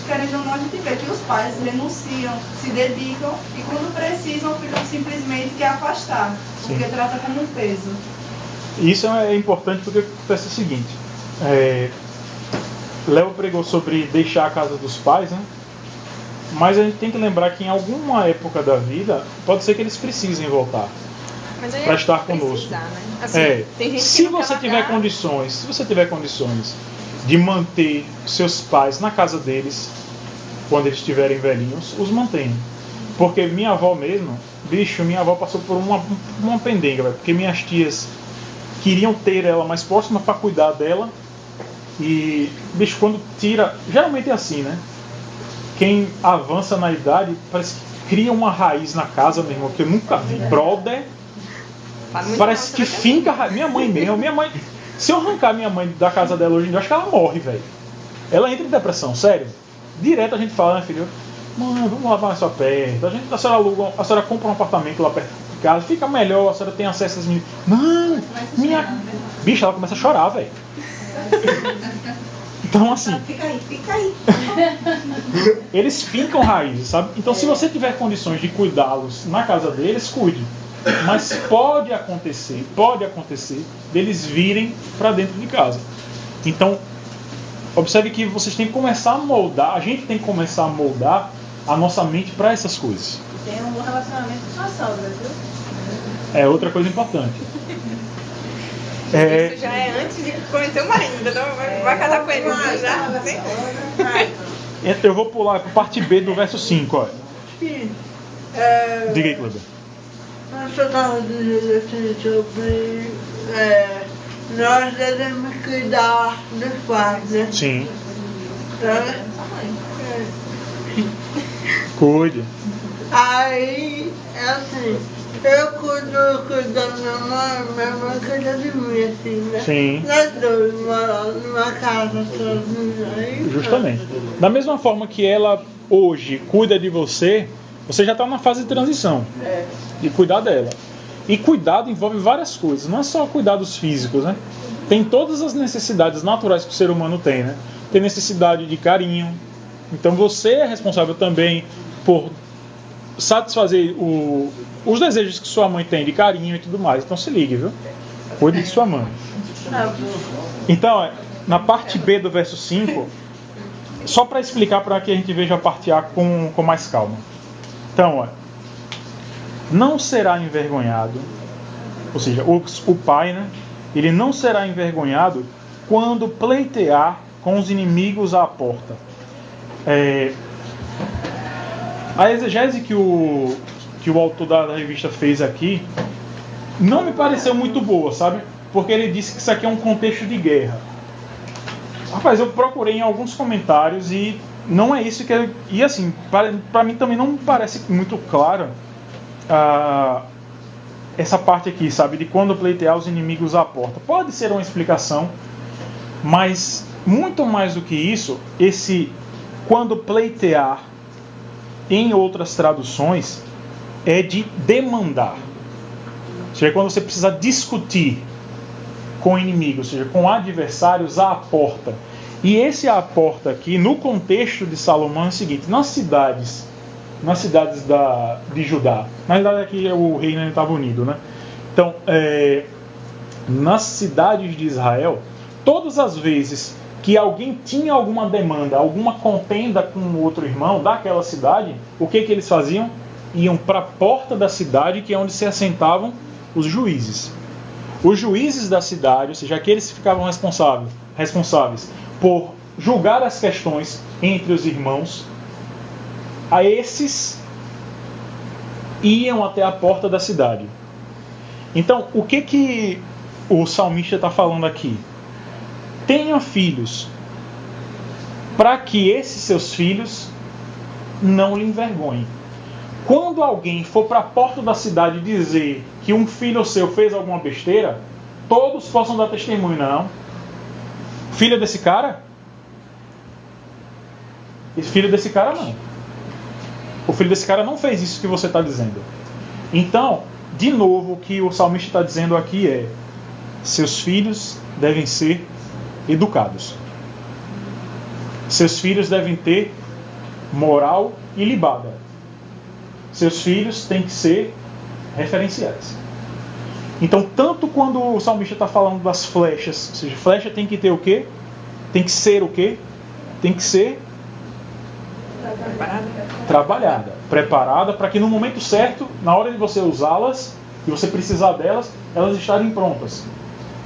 querendo ou não a gente vê que os pais renunciam, se dedicam e quando precisam ficam simplesmente quer afastar, porque trata como um peso. Isso é importante porque acontece o seguinte, Léo pregou sobre deixar a casa dos pais, né? Mas a gente tem que lembrar que em alguma época da vida, pode ser que eles precisem voltar para estar conosco. Né? Assim, tem gente se você tiver condições, se você tiver condições de manter seus pais na casa deles, quando eles estiverem velhinhos, os mantenha. Porque minha avó mesmo, minha avó passou por uma pendenga, porque minhas tias queriam ter ela mais próxima para cuidar dela. E, quando tira, geralmente é assim, né? Quem avança na idade parece que cria uma raiz na casa, meu irmão, que eu nunca vi. Brother, parece que finca a raiz. Minha mãe mesmo, se eu arrancar minha mãe da casa dela hoje em dia, eu acho que ela morre, velho. Ela entra em depressão, sério. Direto a gente fala, né, filho? Mãe, vamos lá mais só perto. A senhora compra um apartamento lá perto de casa, fica melhor, a senhora tem acesso às meninas. Não, bicha, ela começa a chorar, velho. Então, assim, fica aí. Eles fincam raízes, sabe? Então, se você tiver condições de cuidá-los na casa deles, cuide. Mas pode acontecer deles virem para dentro de casa. Então, observe que vocês têm que começar a moldar, a gente tem que começar a moldar a nossa mente para essas coisas. Tem um bom relacionamento com a sogra, viu? É outra coisa importante. Isso já é antes de conhecer o marido, então vai casar com ele já? Eu vou pular para a parte B do verso 5, olha. Diga aí, Cleber. Você estava dizendo assim sobre nós devemos cuidar dos pais, né? Sim. Né? Cuide. Aí, assim, eu cuido da minha mãe cuida de mim, assim, né? Sim. Nós dois moramos numa casa sozinhos aí. Justamente. Da mesma forma que ela hoje cuida de você, você já está na fase de transição. De cuidar dela. E cuidado envolve várias coisas. Não é só cuidados físicos, né? Tem todas as necessidades naturais que o ser humano tem, né? Tem necessidade de carinho. Então você é responsável também por satisfazer os desejos que sua mãe tem de carinho e tudo mais. Então se ligue, viu? Cuide de sua mãe. Então, na parte B do verso 5, só para explicar, para que a gente veja a parte A com mais calma. Então, não será envergonhado, ou seja, o pai, né? Ele não será envergonhado quando pleitear com os inimigos à porta. A exegese que o autor da revista fez aqui não me pareceu muito boa, sabe? Porque ele disse que isso aqui é um contexto de guerra. Rapaz, eu procurei em alguns comentários e não é isso que... E assim, para mim também não me parece muito clara essa parte aqui, sabe? De quando pleitear os inimigos à porta. Pode ser uma explicação, mas muito mais do que isso, esse quando pleitear, em outras traduções, é de demandar. Ou seja, quando você precisa discutir com inimigos, ou seja, com adversários à porta. E esse à porta aqui, no contexto de Salomão, é o seguinte: nas cidades de Judá, na verdade aqui o reino ainda estava unido, né? Então, nas cidades de Israel, todas as vezes que alguém tinha alguma demanda, alguma contenda com outro irmão daquela cidade, o que eles faziam? Iam para a porta da cidade, que é onde se assentavam os juízes. Os juízes da cidade, ou seja, aqueles que ficavam responsáveis por julgar as questões entre os irmãos, a esses iam até a porta da cidade. Então, o que o salmista está falando aqui? Tenha filhos, para que esses seus filhos não lhe envergonhem. Quando alguém for para a porta da cidade dizer que um filho seu fez alguma besteira, todos possam dar testemunho. Não. Filho desse cara? Filho desse cara não. O filho desse cara não fez isso que você está dizendo. Então, de novo, o que o salmista está dizendo aqui é: seus filhos devem ser educados. Seus filhos devem ter moral ilibada. Seus filhos têm que ser referenciais. Então, tanto quando o salmista está falando das flechas, ou seja, flecha tem que ter o quê? Tem que ser o quê? Tem que ser trabalhada, preparada, para que no momento certo, na hora de você usá-las, e você precisar delas, elas estarem prontas.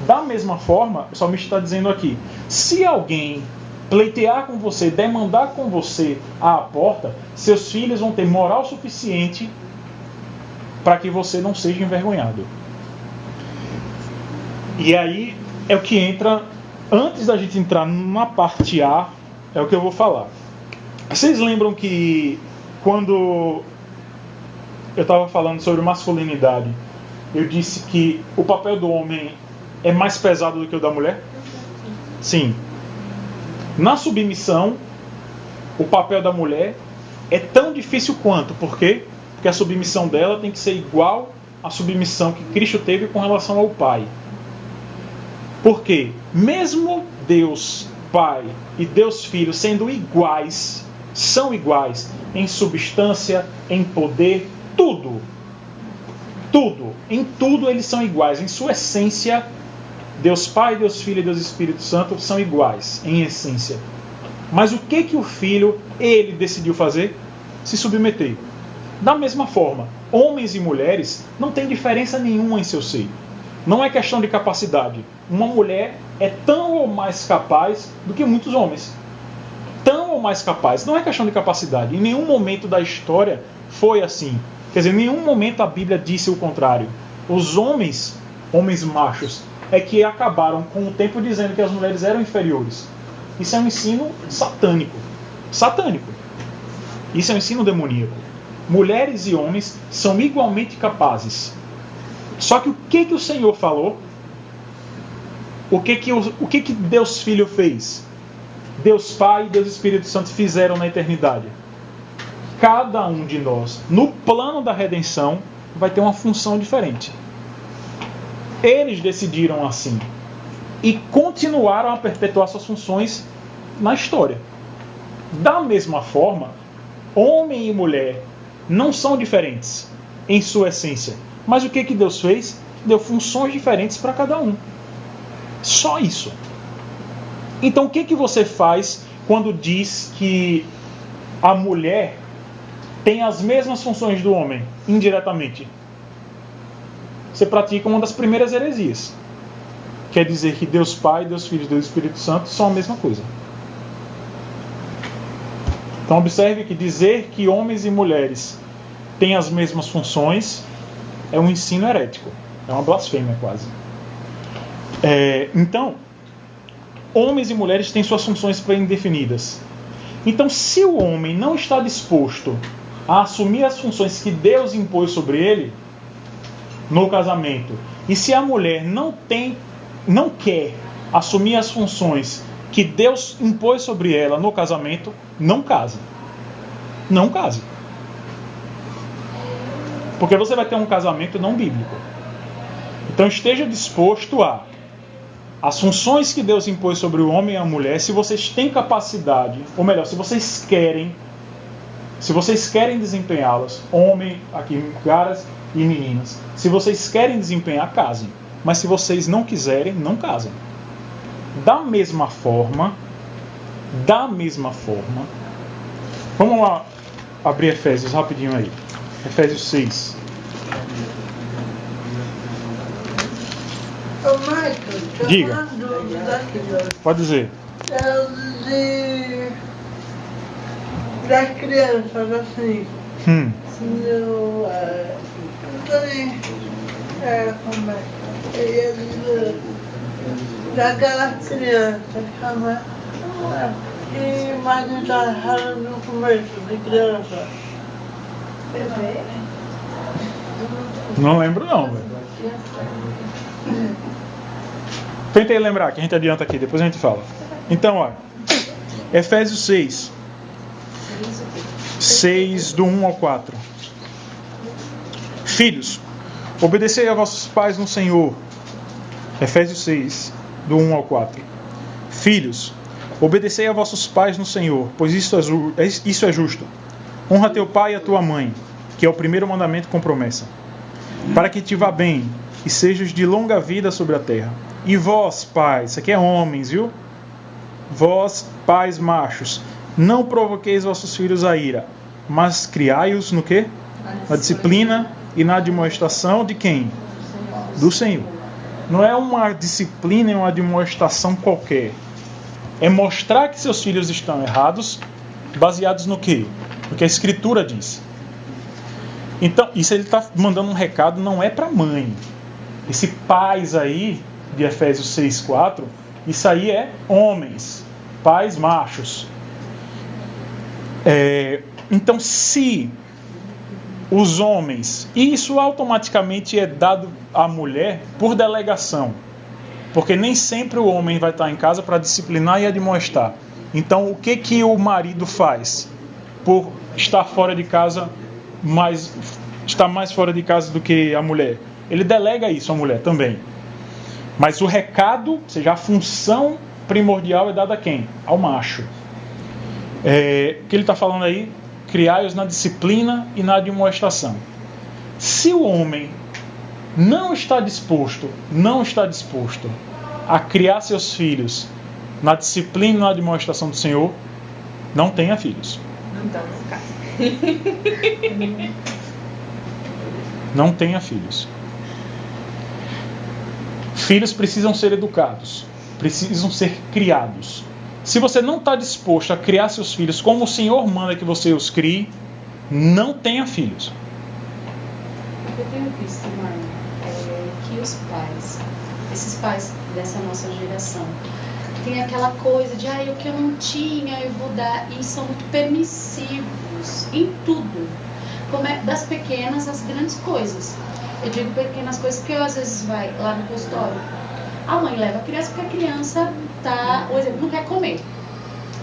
Da mesma forma, o salmista está dizendo aqui: se alguém pleitear com você, demandar com você à porta, seus filhos vão ter moral suficiente para que você não seja envergonhado. E aí é o que entra, antes da gente entrar na parte A, é o que eu vou falar. Vocês lembram que quando eu estava falando sobre masculinidade, eu disse que o papel do homem é mais pesado do que o da mulher? Sim. Na submissão, o papel da mulher é tão difícil quanto. Por quê? Porque a submissão dela tem que ser igual à submissão que Cristo teve com relação ao Pai. Por quê? Mesmo Deus Pai e Deus Filho sendo iguais, são iguais em substância, em poder, tudo. Em tudo eles são iguais. Em sua essência, Deus Pai, Deus Filho e Deus Espírito Santo são iguais em essência. Mas o que o Filho, ele decidiu fazer? Se submeter. Da mesma forma, homens e mulheres não têm diferença nenhuma em seu seio. Não é questão de capacidade. Uma mulher é tão ou mais capaz do que muitos homens. Tão ou mais capaz. Não é questão de capacidade. Em nenhum momento da história foi assim. Quer dizer, em nenhum momento a Bíblia disse o contrário. Os homens machos, é que acabaram com o tempo dizendo que as mulheres eram inferiores. Isso é um ensino satânico. Satânico. Isso é um ensino demoníaco. Mulheres e homens são igualmente capazes. Só que o que o Senhor falou? O que Deus Filho fez? Deus Pai e Deus Espírito Santo fizeram na eternidade? Cada um de nós, no plano da redenção, vai ter uma função diferente. Eles decidiram assim. E continuaram a perpetuar suas funções na história. Da mesma forma, homem e mulher não são diferentes em sua essência. Mas o que Deus fez? Deu funções diferentes para cada um. Só isso. Então o que você faz quando diz que a mulher tem as mesmas funções do homem, indiretamente? Você pratica uma das primeiras heresias. Quer dizer que Deus Pai, Deus Filho e Deus Espírito Santo são a mesma coisa. Então observe que dizer que homens e mulheres têm as mesmas funções é um ensino herético. É uma blasfêmia quase. Então, homens e mulheres têm suas funções pré-definidas. Então, se o homem não está disposto a assumir as funções que Deus impôs sobre ele no casamento, e se a mulher não quer assumir as funções que Deus impôs sobre ela no casamento, não case. Não case. Porque você vai ter um casamento não bíblico. Então esteja disposto as funções que Deus impôs sobre o homem e a mulher, se vocês têm capacidade, ou melhor, se vocês querem desempenhá-las, homem, aqui, caras e meninas, se vocês querem desempenhar, casem. Mas se vocês não quiserem, não casem. Da mesma forma, vamos lá abrir Efésios rapidinho aí. Efésios 6. Ô Michael, Diga. uma dúvida aqui, ó. Pode dizer. Das crianças, assim. Como é que é? Daquelas crianças, que mais está falando no começo de criança. Não lembro não, velho. Tentei lembrar, que a gente adianta aqui, depois a gente fala. Então, olha, Efésios 6 do 1 ao 4. Filhos, obedecei a vossos pais no Senhor. Efésios 6 do 1 ao 4. Filhos, obedecei a vossos pais no Senhor, pois isso é justo. Honra teu pai e a tua mãe, que é o primeiro mandamento com promessa, para que te vá bem e sejas de longa vida sobre a terra. E vós, pais, isso aqui é homens, viu? Vós, pais machos, não provoqueis vossos filhos a ira, mas criai-os no quê? Na disciplina e na admoestação de quem? Do Senhor. Não é uma disciplina e uma admoestação qualquer. É mostrar que seus filhos estão errados, baseados no quê? No que a Escritura diz. Então, isso ele está mandando um recado, não é para mãe. Esse pais aí, de Efésios 6:4, isso aí é homens, pais machos. Então, se os homens, e isso automaticamente é dado à mulher por delegação, porque nem sempre o homem vai estar em casa para disciplinar e admoestar. Então, o que o marido faz por estar fora de casa, está mais fora de casa do que a mulher? Ele delega isso à mulher também. Mas o recado, ou seja, a função primordial é dada a quem? Ao macho. O que ele está falando aí? Criai-os na disciplina e na admoestação. Se o homem não está disposto a criar seus filhos na disciplina e na admoestação do Senhor, não tenha filhos. Não tenha filhos. Filhos precisam ser educados, precisam ser criados. Se você não está disposto a criar seus filhos como o Senhor manda que você os crie, não tenha filhos. Eu tenho visto, mãe, que os pais esses pais dessa nossa geração. Tem aquela coisa de, o que eu não tinha, eu vou dar, e são muito permissivos em tudo. Como das pequenas às grandes coisas. Eu digo pequenas coisas porque eu às vezes vai lá no consultório, a mãe leva a criança porque a criança por exemplo, não quer comer.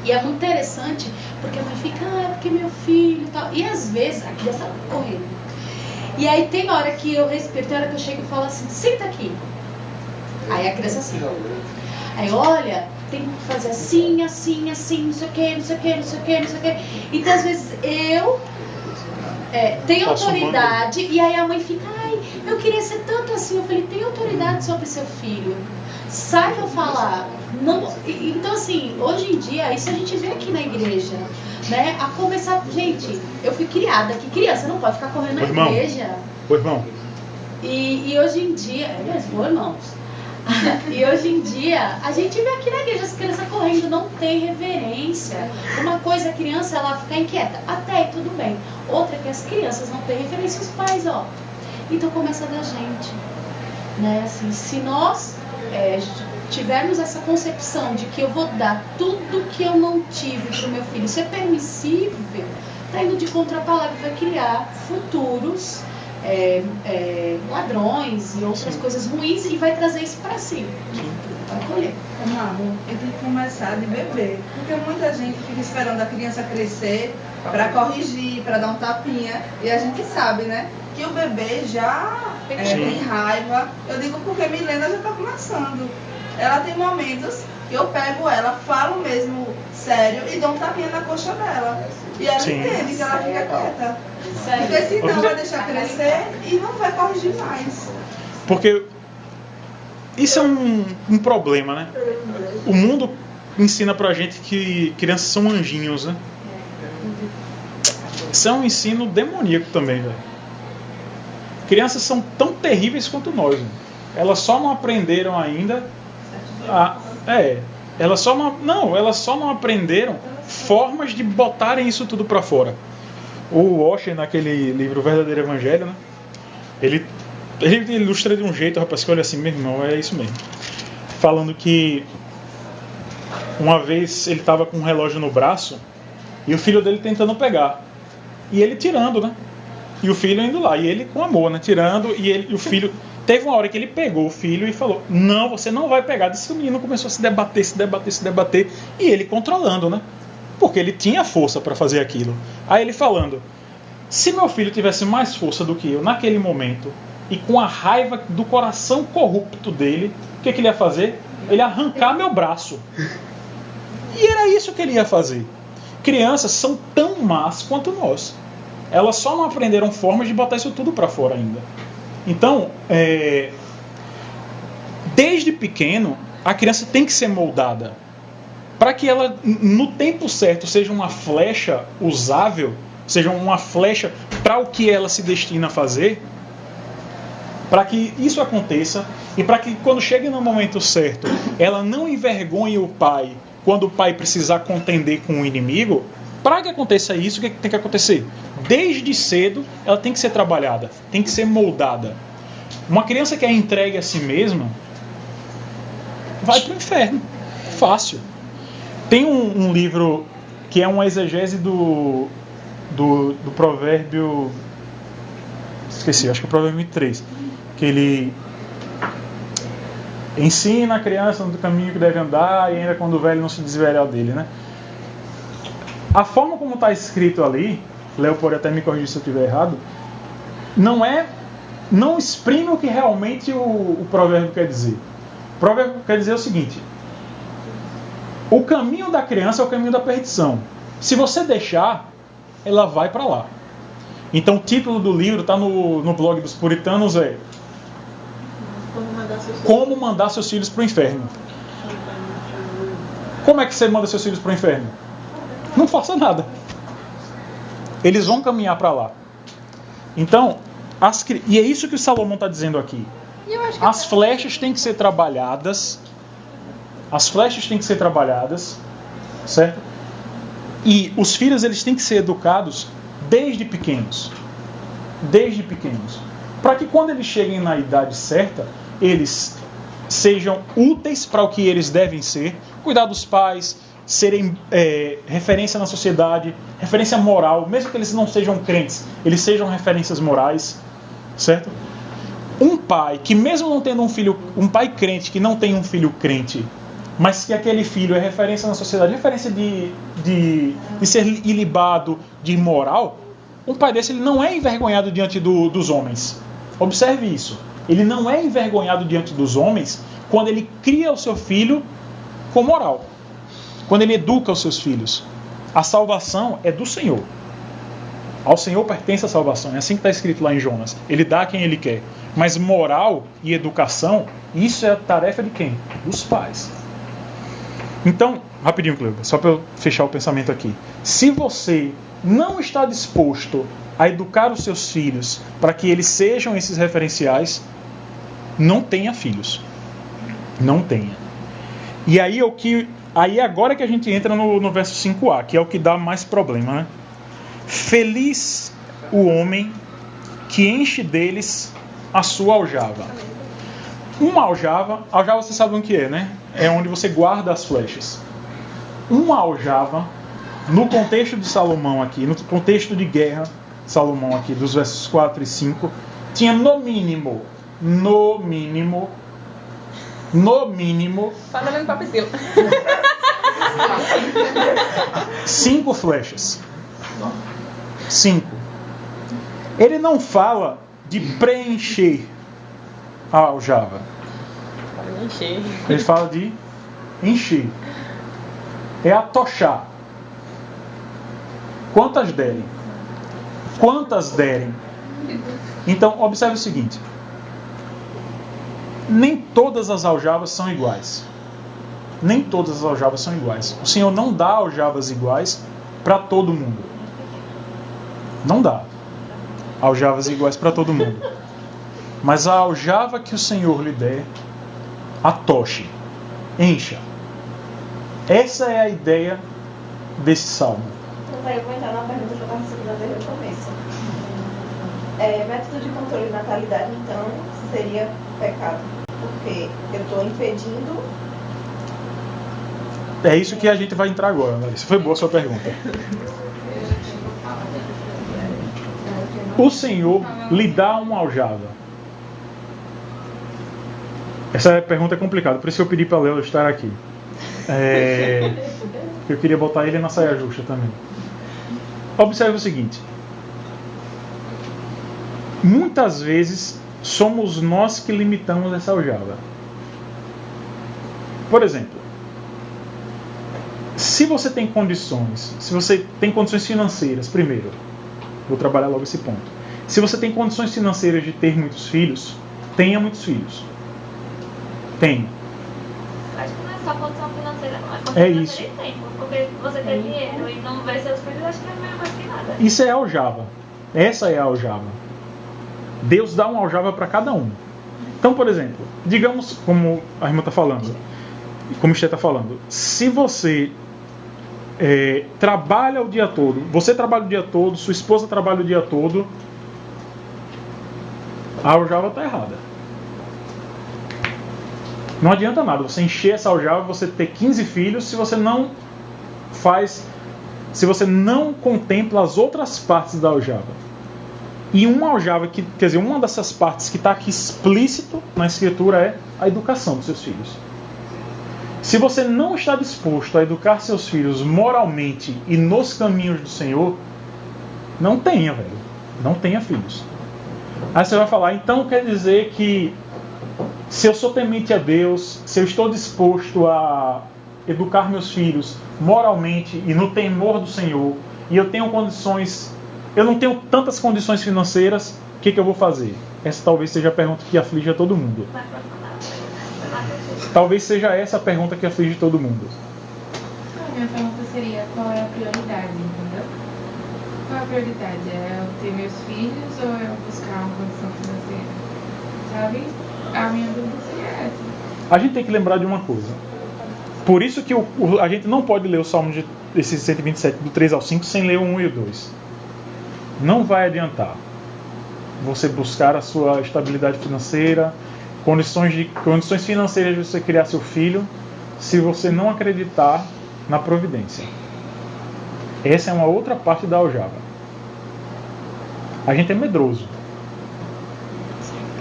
E é muito interessante porque a mãe fica, porque meu filho e tal. E às vezes a criança tá correndo. E aí tem hora que eu respiro, tem hora que eu chego e falo assim, senta aqui. Aí a criança assim. Aí, olha, tem que fazer assim, assim, assim, não sei o que, não sei o que, não sei o que, não sei o que. Então, às vezes, eu tenho autoridade e aí a mãe fica, eu queria ser tanto assim. Eu falei, tem autoridade sobre seu filho. Saiba falar. Não, então, assim, hoje em dia, isso a gente vê aqui na igreja, né? A começar, gente, eu fui criada aqui, criança não pode ficar correndo na igreja. Ô, irmão. E hoje em dia, irmãos. E hoje em dia, a gente vê aqui na igreja as crianças correndo, não tem reverência. Uma coisa, a criança, ela fica inquieta, até aí tudo bem. Outra é que as crianças não têm reverência, os pais, Então começa da gente, né? Assim, se nós tivermos essa concepção de que eu vou dar tudo que eu não tive para o meu filho, ser permissível, tá indo de contra a palavra, vai criar futuros ladrões e outras coisas ruins e vai trazer isso para si. Vai colher. Amado, eu tenho que começar de bebê, porque muita gente fica esperando a criança crescer para corrigir, para dar um tapinha, e a gente sabe, né, que o bebê já tem raiva. Eu digo porque Milena já está começando. Ela tem momentos que eu pego ela, falo mesmo sério e dou um tapinha na coxa dela. E ela entende que ela fica quieta. Porque senão vai deixar crescer e não vai corrigir mais. Porque isso é um problema, né? O mundo ensina pra gente que crianças são anjinhos, né? Isso é um ensino demoníaco também, velho. Crianças são tão terríveis quanto nós, véio. Elas só não aprenderam ainda elas só não aprenderam formas de botarem isso tudo pra fora. O Washer, naquele livro Verdadeiro Evangelho, né? Ele ilustra de um jeito, rapaz, que olha assim, meu irmão, é isso mesmo. Falando que uma vez ele estava com um relógio no braço e o filho dele tentando pegar. E ele tirando, né? E o filho indo lá. E ele com amor, né? Tirando. E o filho... Teve uma hora que ele pegou o filho e falou, não, você não vai pegar. Disse que o menino começou a se debater. E ele controlando, né? Porque ele tinha força para fazer aquilo. Aí ele falando, se meu filho tivesse mais força do que eu naquele momento, e com a raiva do coração corrupto dele, o que ele ia fazer? Ele ia arrancar meu braço. E era isso que ele ia fazer. Crianças são tão más quanto nós. Elas só não aprenderam formas de botar isso tudo para fora ainda. Então, desde pequeno, a criança tem que ser moldada para que ela, no tempo certo, seja uma flecha usável, seja uma flecha para o que ela se destina a fazer, para que isso aconteça e para que, quando chegue no momento certo, ela não envergonhe o pai quando o pai precisar contender com o inimigo. Para que aconteça isso, o que tem que acontecer? Desde cedo, ela tem que ser trabalhada, tem que ser moldada. Uma criança que é entregue a si mesma vai para o inferno. Fácil. Tem um livro que é uma exegese do provérbio... Esqueci, acho que é o provérbio 3. Que ele ensina a criança no caminho que deve andar e ainda quando o velho não se desvelar dele, né? A forma como está escrito ali, Léo pode até me corrigir se eu estiver errado, não exprime o que realmente o provérbio quer dizer. O provérbio quer dizer o seguinte: o caminho da criança é o caminho da perdição. Se você deixar, ela vai para lá. Então o título do livro está no blog dos puritanos, Como mandar seus filhos para o inferno. Como é que você manda seus filhos para o inferno? Não faça nada. Eles vão caminhar para lá. Então, e é isso que o Salomão está dizendo aqui. As flechas têm que ser trabalhadas. As flechas têm que ser trabalhadas, certo? E os filhos, eles têm que ser educados desde pequenos. Desde pequenos. Para que quando eles cheguem na idade certa, eles sejam úteis para o que eles devem ser, cuidar dos pais, serem referência na sociedade, referência moral, mesmo que eles não sejam crentes, eles sejam referências morais, certo? Um pai que mesmo não tendo um filho, um pai crente que não tem um filho crente, mas que aquele filho é referência na sociedade, referência de ser ilibado, de imoral, um pai desse ele não é envergonhado diante dos homens. Observe isso. Ele não é envergonhado diante dos homens quando ele cria o seu filho com moral. Quando ele educa os seus filhos. A salvação é do Senhor. Ao Senhor pertence a salvação. É assim que está escrito lá em Jonas. Ele dá a quem ele quer. Mas moral e educação, isso é a tarefa de quem? Dos pais. Então, rapidinho, Cleuba, só para eu fechar o pensamento aqui. Se você não está disposto a educar os seus filhos para que eles sejam esses referenciais, não tenha filhos. Não tenha. E aí agora que a gente entra no verso 5a, que é o que dá mais problema, né? Feliz o homem que enche deles a sua aljava. Uma aljava você sabe o que é, né? É onde você guarda as flechas. Uma aljava, no contexto de Salomão aqui, no contexto de guerra, Salomão aqui, dos versos 4 e 5, tinha no mínimo, Fala mesmo pra Priscila. 5 flechas. 5. Ele não fala de preencher a aljava. Ele fala de encher. É atochar. Quantas derem? Quantas derem? Então, observe o seguinte. Nem todas as aljavas são iguais. Nem todas as aljavas são iguais. O Senhor não dá aljavas iguais para todo mundo. Não dá aljavas iguais para todo mundo. Mas a aljava que o Senhor lhe der, atoche, encha. Essa é a ideia desse salmo. Então, eu vou entrar na pergunta que eu estava segurando desde o começo. Método de controle de natalidade, então, seria pecado. Porque eu estou impedindo... É isso que a gente vai entrar agora, Larissa. Foi boa a sua pergunta. O Senhor lhe dá uma aljava. Essa pergunta é complicada, por isso que eu pedi para Léo estar aqui. Eu queria botar ele na saia justa também. Observe o seguinte. Muitas vezes somos nós que limitamos essa aljava. Por exemplo, se você tem condições financeiras, primeiro, vou trabalhar logo esse ponto. Se você tem condições financeiras de ter muitos filhos, tenha muitos filhos. Tenha. Acho que não é só condição financeira, não. É condição isso. De tempo. Porque você ter dinheiro e não ver seus filhos, acho que não é a mesma coisa que nada. Isso é aljava. Essa é a aljava. Deus dá uma aljava para cada um. Então, por exemplo, digamos, como a irmã está falando, como o Esté está falando, se você trabalha o dia todo, você trabalha o dia todo, sua esposa trabalha o dia todo, a aljava está errada. Não adianta nada você encher essa aljava, você ter 15 filhos, se você não contempla as outras partes da aljava. E uma aljava, uma dessas partes que está aqui explícito na Escritura é a educação dos seus filhos. Se você não está disposto a educar seus filhos moralmente e nos caminhos do Senhor, não tenha, velho. Não tenha filhos. Aí você vai falar, então quer dizer que se eu sou temente a Deus, se eu estou disposto a educar meus filhos moralmente e no temor do Senhor, e eu não tenho tantas condições financeiras, o que eu vou fazer? Essa talvez seja a pergunta que aflige a todo mundo. Talvez seja essa a pergunta que aflige todo mundo. A minha pergunta seria, qual é a prioridade, entendeu? Qual é a prioridade? É eu ter meus filhos ou é eu buscar uma condição financeira? Sabe? A minha dúvida seria essa. A gente tem que lembrar de uma coisa. Por isso que a gente não pode ler o Salmo esse 127, do 3 ao 5, sem ler o 1 e o 2. Não vai adiantar você buscar a sua estabilidade financeira condições financeiras de você criar seu filho se você não acreditar na providência. Essa é uma outra parte da aljava. A gente é medroso.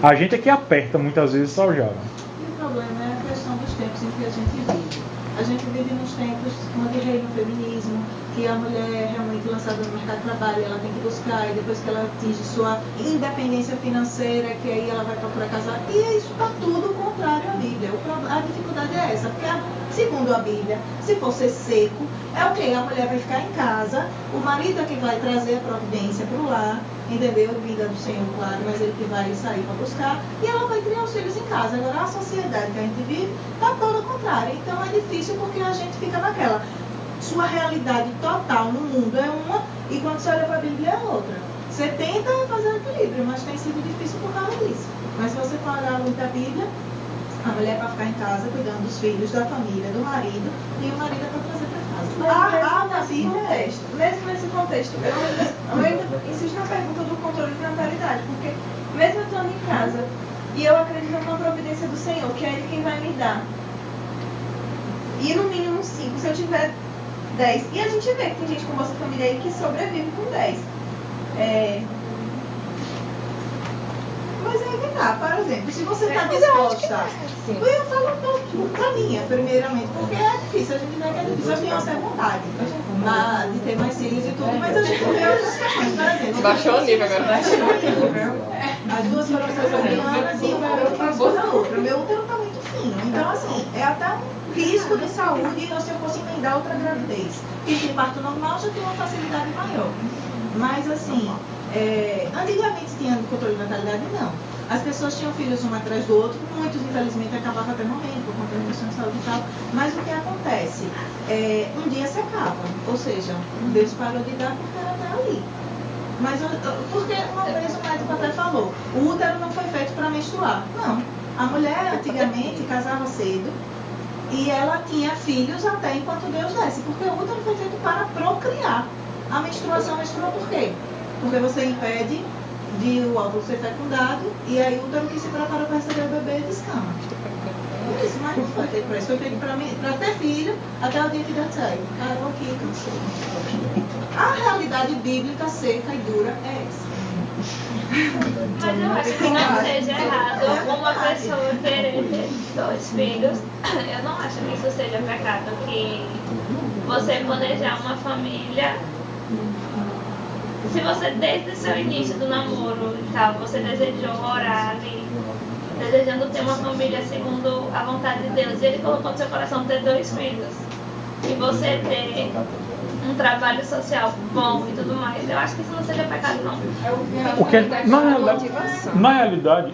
A gente é que aperta muitas vezes essa aljava. E o problema é a questão dos tempos em que a gente vive. A gente vive nos tempos onde reina o feminismo, que a mulher é realmente lançada no mercado de trabalho, ela tem que buscar, e depois que ela atinge sua independência financeira, que aí ela vai procurar casar. E isso está tudo contrário à Bíblia. A dificuldade é essa, porque segundo a Bíblia, se for ser seco, é o quê? A mulher vai ficar em casa, o marido é que vai trazer a providência para o lar, entendeu? Vida do Senhor, claro, mas ele que vai sair para buscar, e ela vai criar os filhos em casa. Agora, a sociedade que a gente vive está toda contrária. Então é difícil porque a gente fica naquela. Sua realidade total no mundo é uma, e quando você olha para a Bíblia é outra. Você tenta fazer equilíbrio, mas tem sido difícil por causa disso. Mas se você for olhar muito a Bíblia, a mulher é para ficar em casa cuidando dos filhos, da família, do marido, e o marido é para trazer para casa. Mesmo nesse contexto, eu ainda insisto na pergunta do controle de natalidade, porque mesmo eu estando em casa e eu acredito na providência do Senhor, que é Ele quem vai me dar, e no mínimo 5, se eu tiver 10, e a gente vê que tem gente com Bolsa Família aí que sobrevive com 10. Mas aí vem cá, por exemplo, se você está disposta, eu falo pra mim, primeiramente, porque é difícil, a gente não é que é difícil, eu tenho essa vontade de ter mais filhos e tudo, mas a gente não vê outras questões, por exemplo. Baixou o nível agora. As duas foram cesarianas e uma outra na outra. O meu útero está muito fino, então assim, é até um risco de saúde se eu fosse emendar outra gravidez. Quem tem parto normal já tem uma facilidade maior. Mas assim, antigamente tinha controle de natalidade? Não. As pessoas tinham filhos um atrás do outro, muitos infelizmente acabavam até morrendo por conta da questão de saúde e tal. Mas o que acontece? Um dia se acaba, ou seja, Deus parou de dar porque era até ali. Mas porque uma vez o médico até falou, o útero não foi feito para menstruar. Não. A mulher antigamente casava cedo e ela tinha filhos até enquanto Deus desse, porque o útero foi feito para procriar. A menstruação menstrua por quê? Porque você impede de o óvulo ser fecundado e aí o útero que se prepara para receber o bebê descama. Por isso, mas não foi feito para isso. Foi feito para ter filho até o dia que Deus sai. Carol aqui, cansou. A realidade bíblica seca e dura é essa. Mas eu acho que não seja errado uma pessoa querer ter 2 filhos. Eu não acho que isso seja pecado, que você planejar uma família. Se você, desde o seu início do namoro e tal, você desejou orar ali, desejando ter uma família segundo a vontade de Deus, e Ele colocou no seu coração ter 2 filhos, e você ter um trabalho social bom e tudo mais, eu acho que isso não seja pecado, não. Porque, na realidade,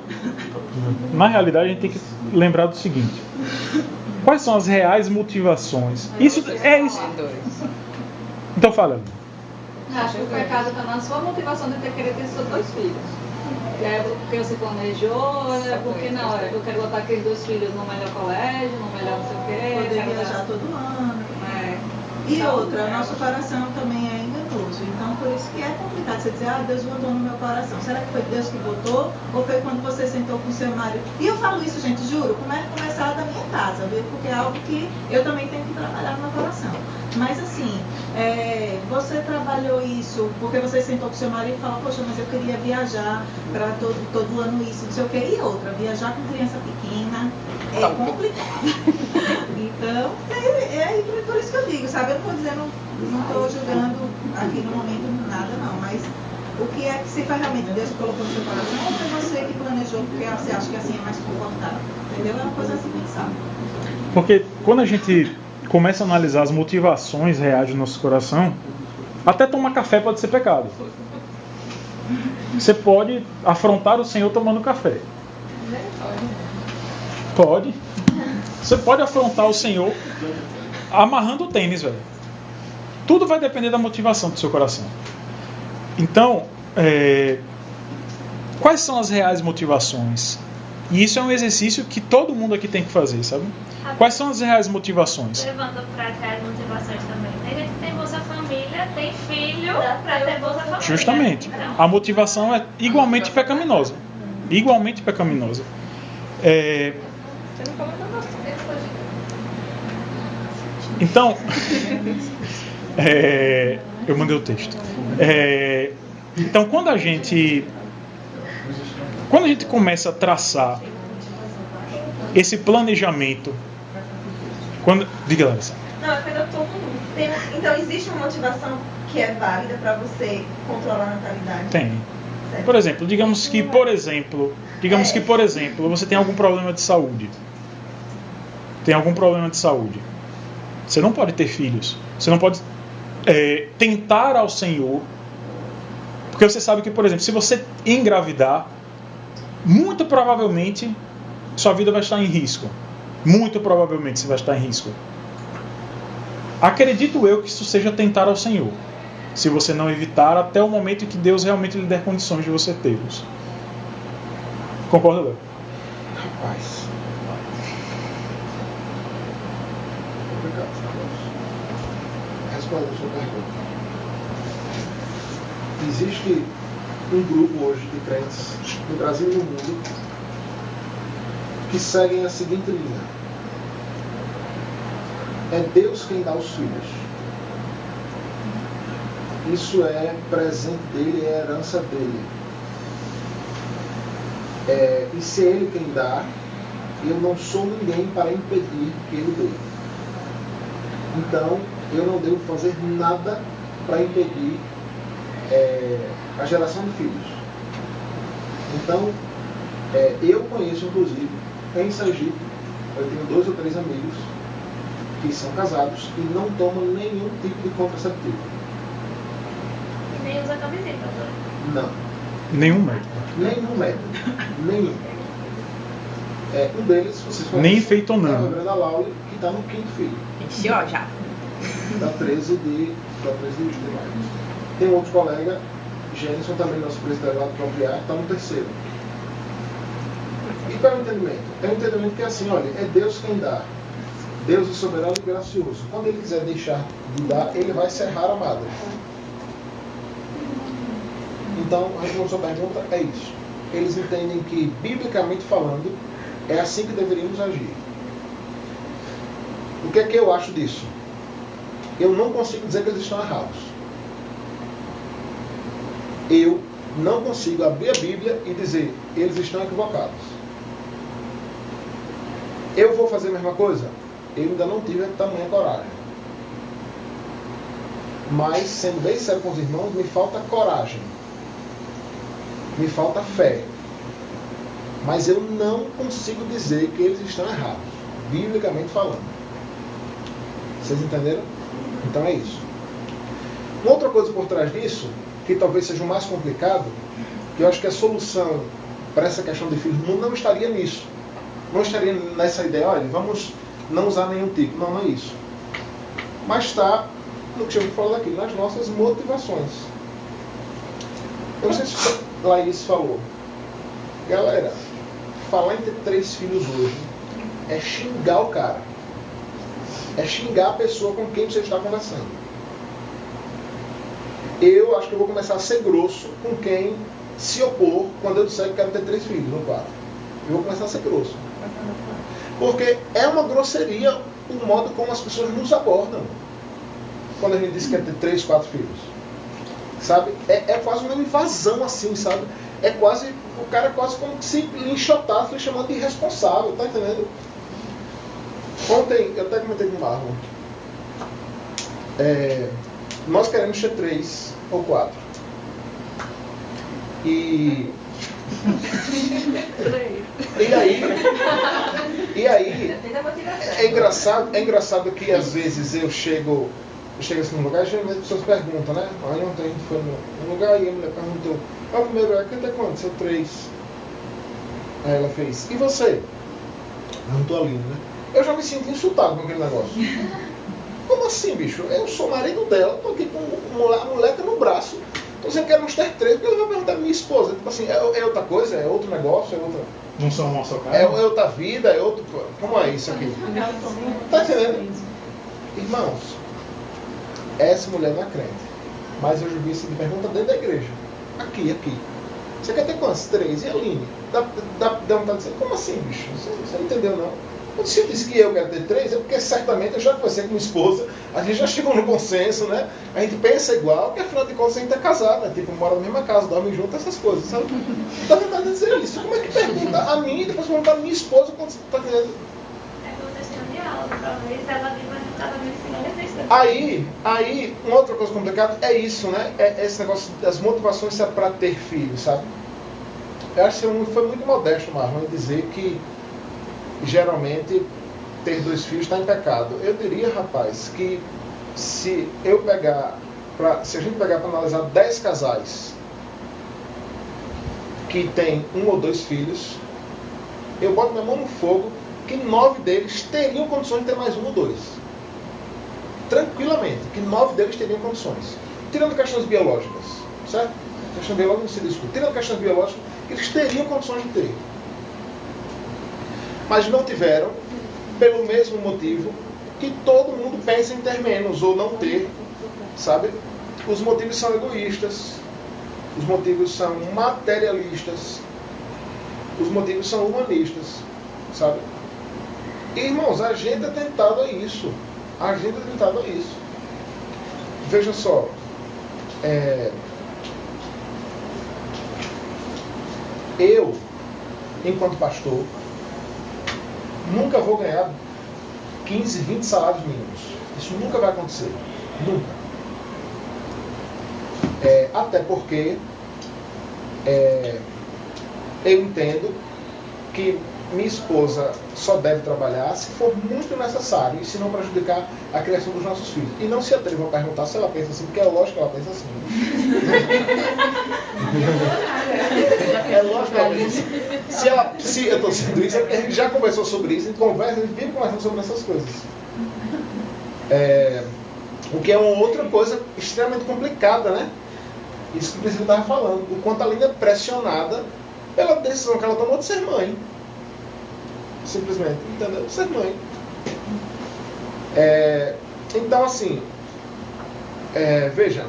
a gente tem que lembrar do seguinte: quais são as reais motivações? Isso é isso. Então fala. Acho que o pecado está na sua motivação de ter querido ter seus 2 filhos. É porque você planejou, é porque na hora que eu quero botar aqueles 2 filhos no melhor colégio, no melhor não sei o quê. Poder viajar todo ano. E outra, nosso coração também é enganoso. Então, por isso que é complicado você dizer, Deus botou no meu coração. Será que foi Deus que botou? Ou foi quando você sentou com o seu marido? E eu falo isso, gente, juro, começar da minha casa, viu? Porque é algo que eu também tenho que trabalhar no meu coração. Mas assim, você trabalhou isso porque você sentou com o seu marido e falou, poxa, mas eu queria viajar para todo ano isso, não sei o quê. E outra, viajar com criança pequena é complicado. Então, por isso que eu digo, sabe? Eu não estou dizendo, não estou julgando aqui no momento nada não, mas o que é que se foi realmente Deus colocou no seu coração ou foi você que planejou porque você acha que assim é mais confortável? Entendeu? É uma coisa assim pensar. Porque quando a gente começa a analisar as motivações reais do nosso coração, até tomar café pode ser pecado. Você pode afrontar o Senhor tomando café. Pode. Você pode afrontar o Senhor amarrando o tênis, velho. Tudo vai depender da motivação do seu coração. Então, quais são as reais motivações? E isso é um exercício que todo mundo aqui tem que fazer, sabe? Quais são as reais motivações? Levando para as reais motivações também. Tem gente que tem Bolsa Família, tem filho para ter Bolsa Família. Justamente. A motivação é igualmente pecaminosa. Igualmente pecaminosa. Então, eu mandei o texto. Então, quando a gente começa a traçar esse planejamento, diga, Larissa. Não, é quando eu tô então, existe uma motivação que é válida para você controlar a natalidade? Tem. Por exemplo, digamos que, por exemplo, você tem algum problema de saúde. Você não pode ter filhos. Você não pode tentar ao Senhor. Porque você sabe que, por exemplo, se você engravidar, muito provavelmente sua vida vai estar em risco. Muito provavelmente você vai estar em risco. Acredito eu que isso seja tentar ao Senhor, se você não evitar até o momento em que Deus realmente lhe der condições de você tê-los. Concorda, Léo? Rapaz. Respondendo a sua pergunta. Existe um grupo hoje de crentes no Brasil e no mundo que seguem a seguinte linha: é Deus quem dá os filhos. Isso é presente dele, é herança dele. E se é ele quem dá, eu não sou ninguém para impedir que ele dê. Então, eu não devo fazer nada para impedir a geração de filhos. Então, eu conheço, inclusive, em Sergipe, eu tenho 2 ou 3 amigos que são casados e não tomam nenhum tipo de contraceptivo. E nem usa camiseta, né? Não. Nenhum método. Nenhum. Um deles, vocês conhecem, nem feito ou não. É a Brenda Laule, que está no 5º filho. Encheu já. Da 13 de maio. Tem outro colega, Jenison, também nosso presidente lá do Propriar, que está no 3º. E qual é o entendimento? É um entendimento que é assim, olha, é Deus quem dá. Deus é soberano e gracioso. Quando ele quiser deixar de dar, ele vai serrar a madre. Então, respondendo a sua pergunta, é isso. Eles entendem que, biblicamente falando, é assim que deveríamos agir. O que é que eu acho disso? Eu não consigo dizer que eles estão errados. Eu não consigo abrir a Bíblia e dizer, eles estão equivocados. Eu vou fazer a mesma coisa? Eu ainda não tive tamanha coragem. Mas, sendo bem sério com os irmãos, me falta coragem. Me falta fé. Mas eu não consigo dizer que eles estão errados, biblicamente falando. Vocês entenderam? Então é isso. Uma outra coisa por trás disso, que talvez seja o mais complicado, que eu acho que a solução para essa questão de filhos não estaria nisso. Não estaria nessa ideia, olha, vamos não usar nenhum tipo. Não, não é isso. Mas está no que eu falou daqui, nas nossas motivações. Eu não sei se a Laís falou. Galera, falar em ter 3 filhos hoje é xingar o cara. É xingar a pessoa com quem você está conversando. Eu acho que eu vou começar a ser grosso com quem se opor quando eu disser que quero ter 3 filhos no quarto. Eu vou começar a ser grosso. Porque é uma grosseria o modo como as pessoas nos abordam quando a gente diz que quer ter 3, 4 filhos. Sabe? É quase uma invasão assim, sabe? É quase, o cara quase como se lhe enxotasse, lhe chamando de irresponsável, tá entendendo? Ontem, eu até comentei com o Marlon, nós queremos ter 3 ou 4. E aí é engraçado que às vezes eu chego assim num lugar e geralmente as pessoas perguntam, né? Aí ontem a gente foi num lugar e a mulher perguntou, o primeiro é, quanto é quanto? São 3. Aí ela fez, e você? Eu não tô lindo, né? Eu já me senti insultado com aquele negócio. Como assim, bicho? Eu sou marido dela, tô aqui com a moleque no braço. Então você quer nos ter 3, porque ela vai perguntar a minha esposa. Tipo assim, é outra coisa? É outro negócio? É outra... Não são uma só cara? É outra vida? É outro... Como é isso aqui? Tá entendendo? Irmãos, essa mulher não é crente. Mas eu já vi isso de pergunta dentro da igreja. Aqui. Você quer ter quantos? 3. E a Aline? Dá vontade de dizer, como assim, bicho? Você não entendeu, não? Quando se eu disse que eu quero ter 3, é porque certamente eu já conversei com minha esposa, a gente já chegou no consenso, né? A gente pensa igual, porque afinal de contas a gente é casado, né? Tipo, mora na mesma casa, dorme junto, essas coisas, sabe? Dá vontade de dizer isso. Como é que pergunta a mim e depois pergunta a minha esposa quando você está dizendo? Aí, uma outra coisa complicada é isso, né? É esse negócio das motivações para ter filhos, sabe? Eu acho que foi muito modesto, Marlon, em dizer que geralmente ter 2 filhos está em pecado. Eu diria, rapaz, que se a gente pegar para analisar 10 casais que tem 1 ou 2 filhos, eu boto minha mão no fogo que 9 deles teriam condições de ter mais 1 ou 2. Tranquilamente, que 9 deles teriam condições. Tirando questões biológicas, certo? Questão biológica não se discute. Tirando questões biológicas, eles teriam condições de ter. Mas não tiveram, pelo mesmo motivo que todo mundo pensa em ter menos ou não ter, sabe? Os motivos são egoístas, os motivos são materialistas, os motivos são humanistas, sabe? E, irmãos, a gente é tentado a isso. A gente é tentado a isso. Veja só, eu, enquanto pastor, nunca vou ganhar 15, 20 salários mínimos. Isso nunca vai acontecer. Nunca. Até porque eu entendo que minha esposa só deve trabalhar se for muito necessário e se não prejudicar a criação dos nossos filhos. E não se atreva a perguntar se ela pensa assim, porque é lógico que ela pensa assim. É lógico que ela pensa assim. Se eu estou dizendo isso, é porque a gente já conversou sobre isso, a gente vive conversando sobre essas coisas. O que é uma outra coisa extremamente complicada, né? Isso que o Priscila estava falando. O quanto a Aline é pressionada pela decisão que ela tomou de ser mãe. Simplesmente, entendeu? Ser mãe. Então, assim, veja,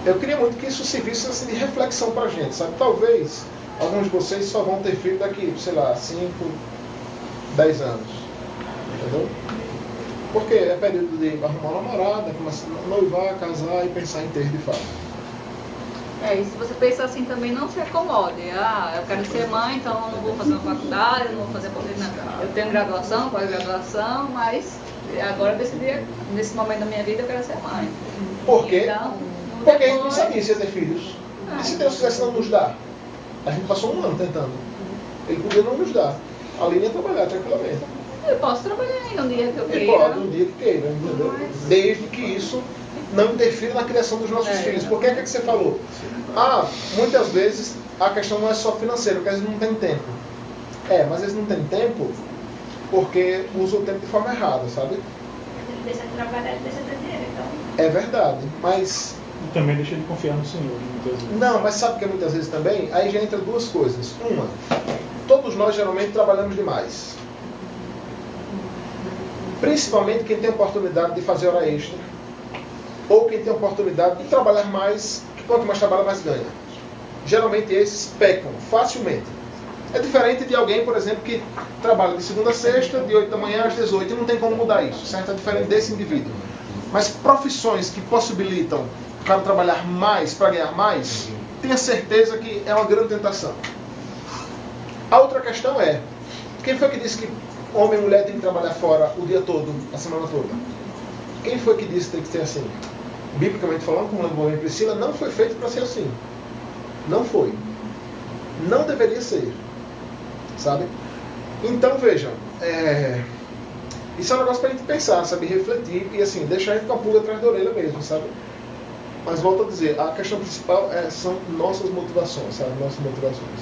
eu queria muito que isso servisse assim, de reflexão pra gente, sabe? Talvez alguns de vocês só vão ter filho daqui, sei lá, 5, 10 anos. Entendeu? Porque é período de arrumar uma namorada, começar a noivar, casar e pensar em ter de fato. E se você pensa assim também, não se acomode. Eu quero ser mãe, então eu não vou fazer uma faculdade, eu não vou fazer nada. Eu tenho graduação, pós-graduação, mas agora eu decidi, nesse momento da minha vida, eu quero ser mãe. Por quê? Então, porque a gente não sabia se ia ter filhos. E se Deus quisesse não nos dar? A gente passou 1 ano tentando. Ele podia não nos dar. A Aline ia trabalhar tranquilamente. Eu posso trabalhar ainda um dia que eu queira. Ele pode, um dia que queira, entendeu? Desde que isso não interfira na criação dos nossos filhos. Por que é que você falou? Muitas vezes a questão não é só financeira, porque às vezes não tem tempo. Mas às vezes não tem tempo porque usa o tempo de forma errada, sabe? Ele deixa de trabalhar, ele deixa de ter dinheiro, então... É verdade, mas... E também deixa de confiar no Senhor, muitas vezes. Não, mas sabe que muitas vezes também? Aí já entra 2 coisas. Uma, todos nós geralmente trabalhamos demais. Principalmente quem tem oportunidade de fazer hora extra. Ou quem tem oportunidade de trabalhar mais, que quanto mais trabalha, mais ganha. Geralmente esses pecam facilmente. É diferente de alguém, por exemplo, que trabalha de segunda a sexta, de 8 da manhã às 18, e não tem como mudar isso, certo? É diferente desse indivíduo. Mas profissões que possibilitam o cara trabalhar mais para ganhar mais, tenha certeza que é uma grande tentação. A outra questão é, quem foi que disse que homem e mulher tem que trabalhar fora o dia todo, a semana toda? Quem foi que disse que tem que ser assim? Biblicamente falando, como lembrou a Priscila, não foi feito para ser assim. Não foi. Não deveria ser. Sabe? Então, vejam, isso é um negócio para a gente pensar, sabe? Refletir e, assim, deixar a gente com a pulga atrás da orelha mesmo, sabe? Mas, volto a dizer, a questão principal são nossas motivações, sabe? Nossas motivações.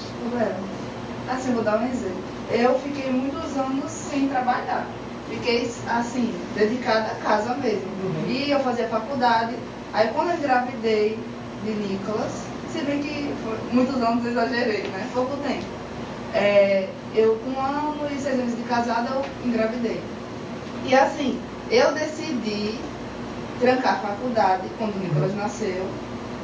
Assim, vou dar um exemplo. Eu fiquei muitos anos sem trabalhar. Fiquei, assim, dedicada à casa mesmo. E eu fazia faculdade. Aí, quando eu engravidei de Nicolas, se bem que foi muitos anos eu exagerei, né? Pouco tempo. Eu, com 1 ano e 6 meses de casada, eu engravidei. E, assim, eu decidi trancar a faculdade quando o Nicolas nasceu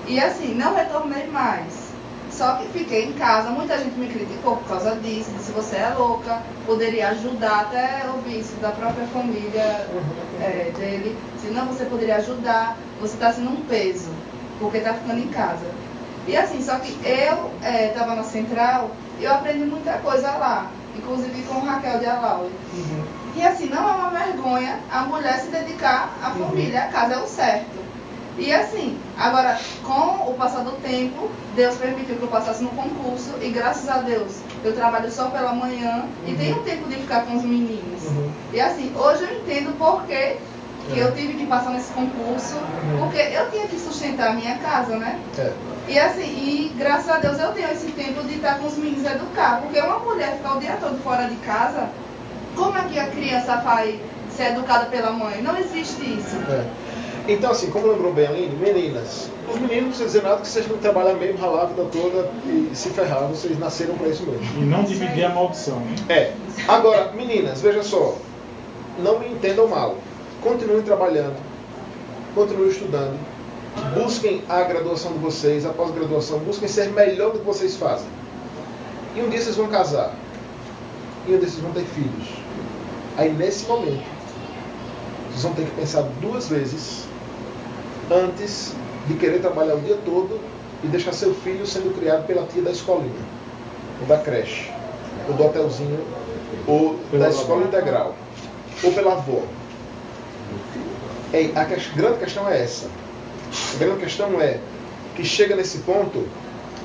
E assim, não retornei mais. Só que fiquei em casa, muita gente me criticou por causa disso, disse você é louca, poderia ajudar, até ouvir isso da própria família dele, se não você poderia ajudar, você está sendo um peso, porque está ficando em casa. E assim, só que eu estava na central e eu aprendi muita coisa lá, inclusive com o Raquel de Alaui. E assim, não é uma vergonha a mulher se dedicar à família, à casa, é o certo. E assim, agora, com o passar do tempo, Deus permitiu que eu passasse no concurso e graças a Deus, eu trabalho só pela manhã e tenho tempo de ficar com os meninos. E assim, hoje eu entendo por que eu tive que passar nesse concurso, porque eu tinha que sustentar a minha casa, né? E assim, e graças a Deus eu tenho esse tempo de estar com os meninos e educar, porque uma mulher ficar o dia todo fora de casa, como é que a criança vai ser educada pela mãe? Não existe isso. Então, assim, como lembrou bem a Aline, meninas, os meninos não precisam dizer nada que vocês não trabalham mesmo, ralar a vida toda e se ferrar, vocês nasceram para isso mesmo. E não dividir a maldição, né? Agora, meninas, veja só, não me entendam mal, continuem trabalhando, continuem estudando, busquem a graduação de vocês, a pós-graduação, busquem ser melhor do que vocês fazem. E um dia vocês vão casar, e um dia vocês vão ter filhos. Aí, nesse momento, vocês vão ter que pensar 2 vezes antes de querer trabalhar o dia todo e deixar seu filho sendo criado pela tia da escolinha, ou da creche, ou do hotelzinho, ou da escola integral, ou pela avó. A grande questão é essa. A grande questão é que chega nesse ponto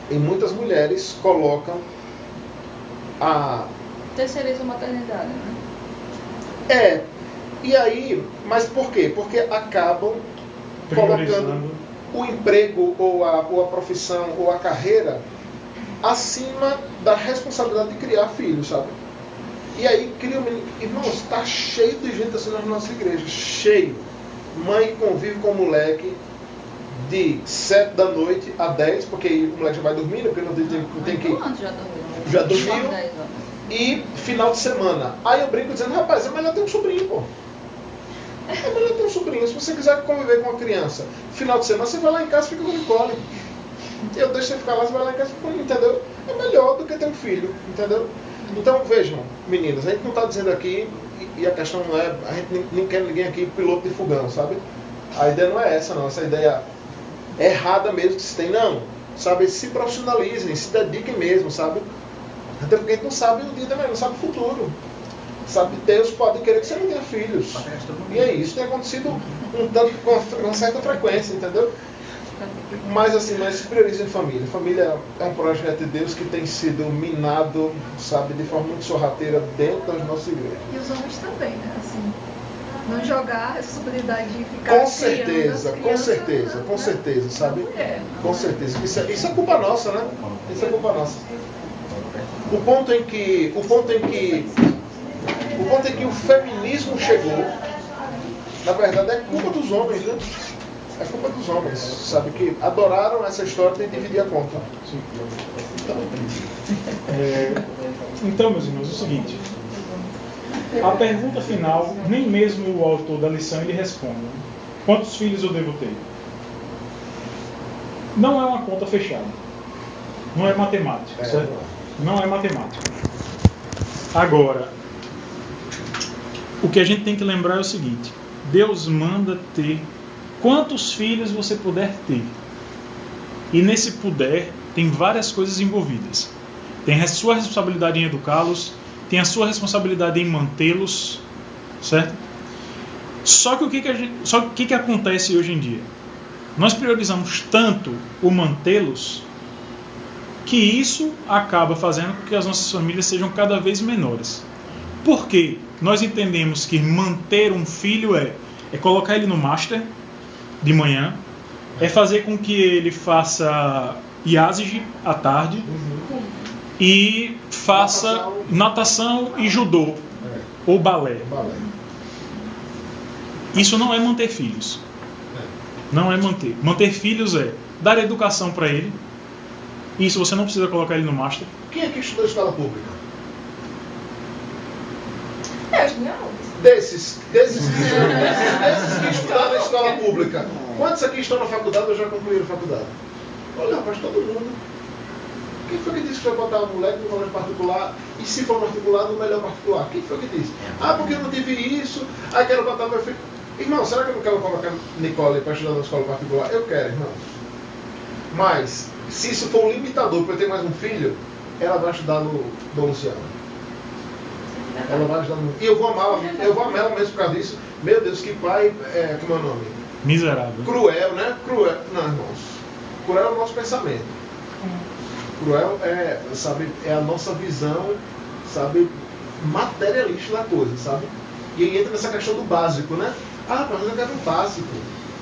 e muitas mulheres colocam a... terceiriza a maternidade, né? E aí, mas por quê? Porque acabam colocando o emprego, ou a profissão, ou a carreira acima da responsabilidade de criar filhos, sabe? E aí cria irmãos, está cheio de gente assim nas nossas igrejas, cheio. Mãe convive com o moleque de 7 da noite a 10, porque aí o moleque já vai dormindo, porque não tem que... Já dormiu. E final de semana. Aí eu brinco dizendo, rapaz, é melhor ter um sobrinho, pô. É melhor ter um sobrinho. Se você quiser conviver com uma criança, final de semana, você vai lá em casa e fica com o Nicole. Eu deixo você ficar lá, você vai lá em casa e fica com, entendeu? É melhor do que ter um filho, entendeu? Então vejam, meninas, a gente não está dizendo aqui, e a questão não é, a gente nem quer ninguém aqui piloto de fogão, sabe? A ideia não é essa, não. Essa ideia é errada mesmo que se tem, não. Sabe? Se profissionalizem, se dediquem mesmo, sabe? Até porque a gente não sabe o dia também, não sabe o futuro. Sabe, Deus pode querer que você não tenha filhos. E é isso, tem acontecido um tanto com certa frequência, entendeu? Mas assim, mas priorizem família. Família é um projeto de Deus que tem sido minado, sabe, de forma muito sorrateira dentro das nossas igrejas. E os homens também, né? Assim, não jogar a responsabilidade de ficar com certeza, sabe? Com certeza. Isso é culpa nossa, né? Isso é culpa nossa. O ponto em que o feminismo chegou, na verdade, é culpa dos homens, né? É culpa dos homens, sabe? Que adoraram essa história de dividir a conta. Então, meus irmãos, é o seguinte. A pergunta final, nem mesmo o autor da lição ele responde. Quantos filhos eu devo ter? Não é uma conta fechada. Não é matemática, certo? Não é matemática. Agora, o que a gente tem que lembrar é o seguinte: Deus manda ter quantos filhos você puder ter. E nesse puder tem várias coisas envolvidas. Tem a sua responsabilidade em educá-los, tem a sua responsabilidade em mantê-los, certo? Só que o que acontece hoje em dia? Nós priorizamos tanto o mantê-los que isso acaba fazendo com que as nossas famílias sejam cada vez menores. Por quê? Nós entendemos que manter um filho é colocar ele no master de manhã, é fazer com que ele faça IASG à tarde e faça natação e judô ou balé. Isso não é manter filhos. Não é manter. Manter filhos é dar educação para ele. Isso você não precisa colocar ele no master. Quem aqui estudou em escola pública? Não. Desses que estudaram na escola pública, quantos aqui estão na faculdade ou já concluíram a faculdade? Olha, rapaz, todo mundo. Quem foi que disse que vai botar o moleque no colégio particular? E se for particular, no melhor particular? Quem foi que disse? Ah, porque eu não tive isso, aí quero botar meu filho. Irmão, será que eu não quero colocar Nicole para estudar na escola particular? Eu quero, irmão. Mas, se isso for um limitador para eu ter mais um filho, ela vai estudar no Luciano. Ela vai estudar no... E eu vou amar ela mesmo por causa disso. Meu Deus, que pai, como é o nome? Miserável. Cruel, né? Cruel. Não, irmãos. Cruel é o nosso pensamento. Cruel sabe, é a nossa visão, sabe, materialista da coisa, sabe? E aí entra nessa questão do básico, né? Ah, mas eu quero um básico.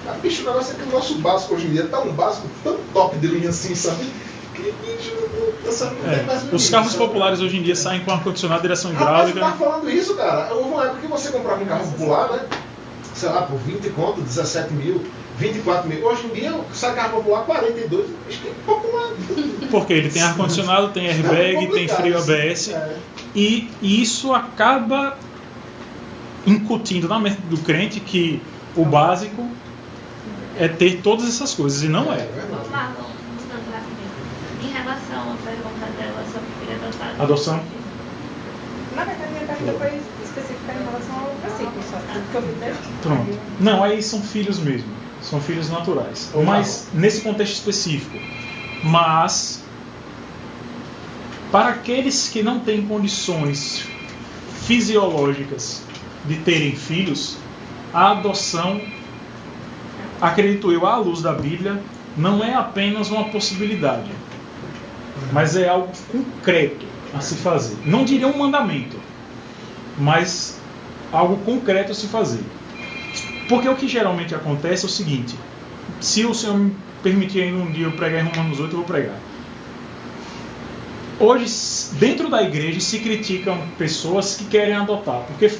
Ah, bicho, o negócio é que o nosso básico hoje em dia tá um básico tão top de linha assim, sabe? Que bicho, não tem mais os carros populares hoje em dia saem com ar-condicionado, direção hidráulica. Rapaz, você tá falando isso, cara? Houve uma época que você comprava um carro popular, né? Sei lá, por 20 conto, 17 mil, 24 mil. Hoje em dia, sai carro popular 42, acho que é popular. Porque ele tem ar-condicionado, tem airbag, tem freio ABS. E isso acaba incutindo na mente do crente que o básico é ter todas essas coisas, e não é. Marlon, mudando rapidinho. Em relação à pergunta dela sobre filho adotado. Adoção? Na verdade, minha pergunta foi específica em relação ao versículo, só que eu vi desde. Pronto. Não, aí são filhos mesmo. São filhos naturais. Mas, nesse contexto específico. Mas, para aqueles que não têm condições fisiológicas de terem filhos, a adoção, acredito eu, à luz da Bíblia, não é apenas uma possibilidade, mas é algo concreto a se fazer. Não diria um mandamento, mas algo concreto a se fazer. Porque o que geralmente acontece é o seguinte: se o Senhor me permitir ainda um dia eu pregar em Romanos 8, eu vou pregar. Hoje, dentro da igreja, se criticam pessoas que querem adotar, porque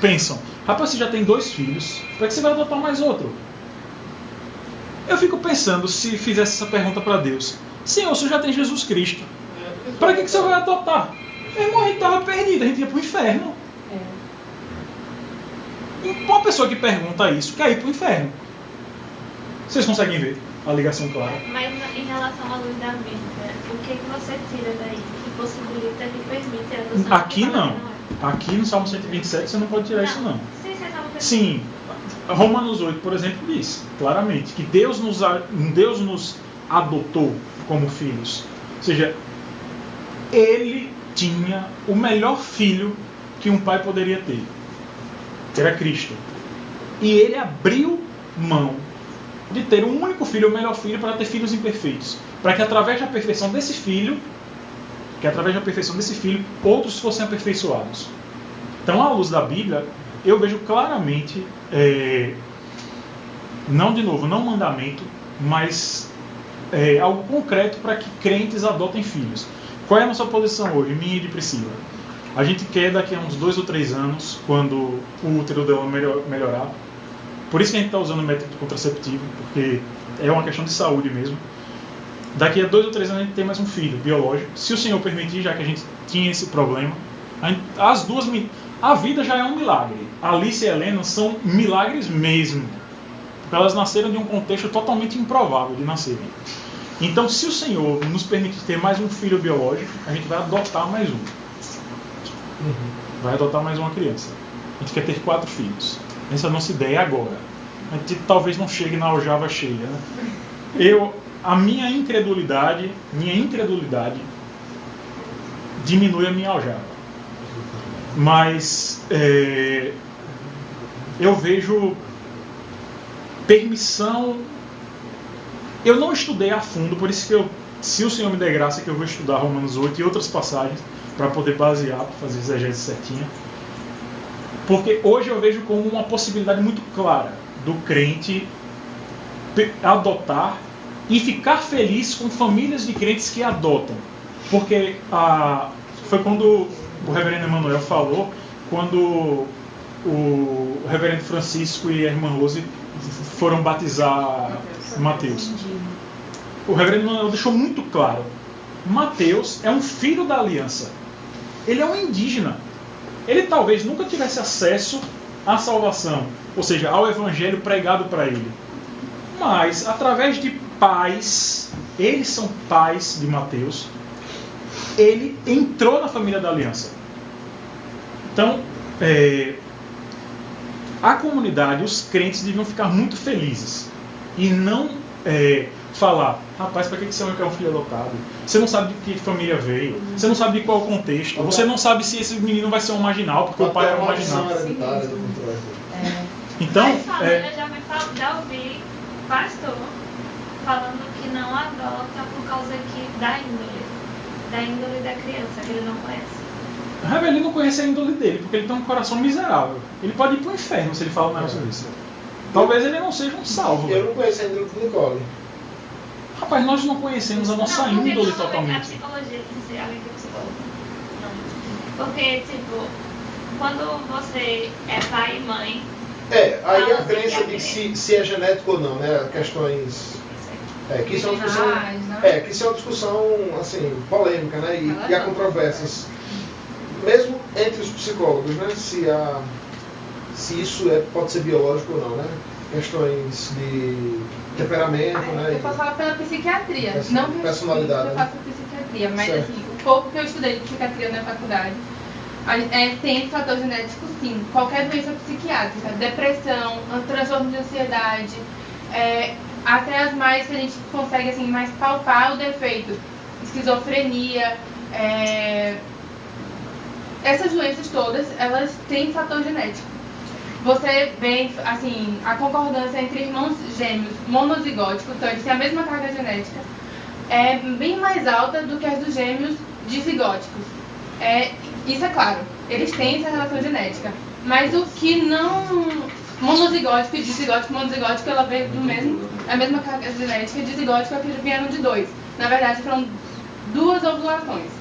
pensam, rapaz, você já tem 2 filhos, para que você vai adotar mais outro? Eu fico pensando, se fizesse essa pergunta para Deus: Senhor, o Senhor já tem Jesus Cristo, para que você vai adotar? Meu irmão, a gente estava perdido, a gente ia para o inferno. Uma pessoa que pergunta isso quer ir para o inferno. Vocês conseguem ver a ligação clara? Mas em relação à luz da Bíblia, o que você tira daí que possibilita, que permite a adoção? Aqui não. Aqui no Salmo 127 você não pode tirar isso não. Sim, Romanos 8, por exemplo, diz claramente que Deus nos adotou como filhos. Ou seja, Ele tinha o melhor filho que um pai poderia ter, que era Cristo. E Ele abriu mão de ter um único filho, o melhor filho, para ter filhos imperfeitos. Para que através da perfeição desse filho, outros fossem aperfeiçoados. Então, à luz da Bíblia, eu vejo claramente, não mandamento, mas algo concreto para que crentes adotem filhos. Qual é a nossa posição hoje, minha e de Priscila? A gente quer daqui a uns 2 ou 3 anos, quando o útero dela melhorar, por isso que a gente está usando o método contraceptivo, porque é uma questão de saúde mesmo. Daqui a 2 ou 3 anos a gente tem mais um filho biológico, se o Senhor permitir, já que a gente tinha esse problema. A vida já é um milagre. Alice e Helena são milagres mesmo, porque elas nasceram de um contexto totalmente improvável de nascerem. Então, se o Senhor nos permitir ter mais um filho biológico, a gente vai adotar mais um. Vai adotar mais uma criança. A gente quer ter 4 filhos. Essa é a nossa ideia agora. A gente talvez não chegue na aljava cheia, né? A minha incredulidade diminui a minha aljava. Mas eu vejo permissão. Eu não estudei a fundo, por isso que se o Senhor me der graça, que eu vou estudar Romanos 8 e outras passagens para poder basear, para fazer exegese certinha. Porque hoje eu vejo como uma possibilidade muito clara do crente adotar e ficar feliz com famílias de crentes que adotam. Porque foi quando o reverendo Emanuel falou, quando o reverendo Francisco e a irmã Rose foram batizar Mateus. O reverendo Emanuel deixou muito claro: Mateus é um filho da aliança. Ele é um indígena. Ele talvez nunca tivesse acesso à salvação, ou seja, ao evangelho pregado para ele. Mas, através de pais eles são pais de Mateus, ele entrou na família da aliança. Então, a comunidade, os crentes deviam ficar muito felizes e não falar: rapaz, para que você não quer um filho adotado? Você não sabe de que família veio, você não sabe de qual contexto, você não sabe se esse menino vai ser um marginal, porque o pai era um marginal. Então, eu já ouvi pastor falando que não adota por causa da índole da criança, que ele não conhece. Ele não conhece a índole dele, porque ele tem um coração miserável. Ele pode ir pro inferno se ele fala um negócio desse. Talvez ele não seja um salvo. Eu não conheço a índole do Nicole. Rapaz, nós não conhecemos a nossa índole totalmente. A psicologia tem que ser além do psicólogo. Não. Porque, tipo, quando você é pai e mãe... aí a crença de se é genético ou não, né? Questões... que isso é uma discussão... que isso é uma discussão, assim, polêmica, né? E há controvérsias. Mesmo entre os psicólogos, né? Se isso pode ser biológico ou não, né? Questões de temperamento, né? Eu posso falar pela psiquiatria, não que personalidade, eu faço psiquiatria, mas assim, o pouco que eu estudei de psiquiatria na faculdade, tem fator genético sim, qualquer doença psiquiátrica, depressão, transtorno de ansiedade, até as mais que a gente consegue assim, mais palpar o defeito, esquizofrenia, essas doenças todas, elas têm fator genético. Você vê, assim, a concordância entre irmãos gêmeos monozigóticos, então eles têm a mesma carga genética, é bem mais alta do que as dos gêmeos dizigóticos. Isso é claro, eles têm essa relação genética, mas o que não... Monozigótico e dizigótico, monozigótico, ela veio do mesmo, a mesma carga genética, e dizigótico é que vieram de 2. Na verdade, foram 2 ovulações.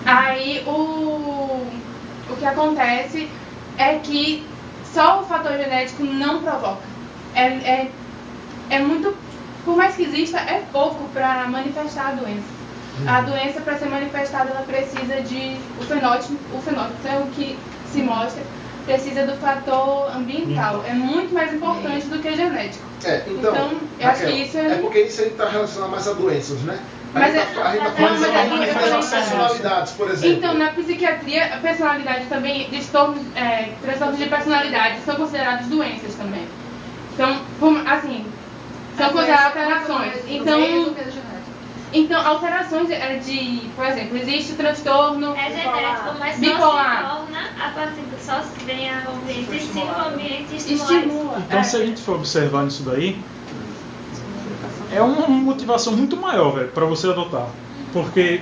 Aí, o que acontece é que só o fator genético não provoca. É muito... Por mais que exista, é pouco para manifestar a doença. A doença, para ser manifestada, ela precisa de... O fenótipo é o que se mostra, precisa do fator ambiental. É muito mais importante do que genético. Então eu acho que isso é porque isso aí está relacionado mais a doenças, né? Mas as personalidades, por exemplo. Então, na psiquiatria, a personalidade também, transtornos de personalidade são considerados doenças também. Então, assim, são consideradas alterações. Então, alterações por exemplo, existe o transtorno genético, mas bipolar. Só se torna a partir do só se vem o ambiente estimula, o ambiente estimula. Então, se a gente for observar nisso daí, é uma motivação muito maior, para você adotar. Porque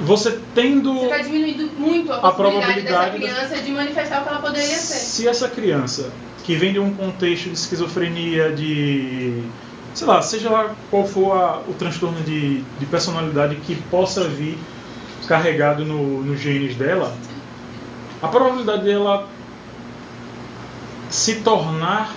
você tendo... Você vai diminuindo muito a probabilidade dessa criança de manifestar o que ela poderia ser. Se essa criança, que vem de um contexto de esquizofrenia, de... sei lá, seja lá qual for o transtorno de personalidade que possa vir carregado nos genes dela, a probabilidade dela se tornar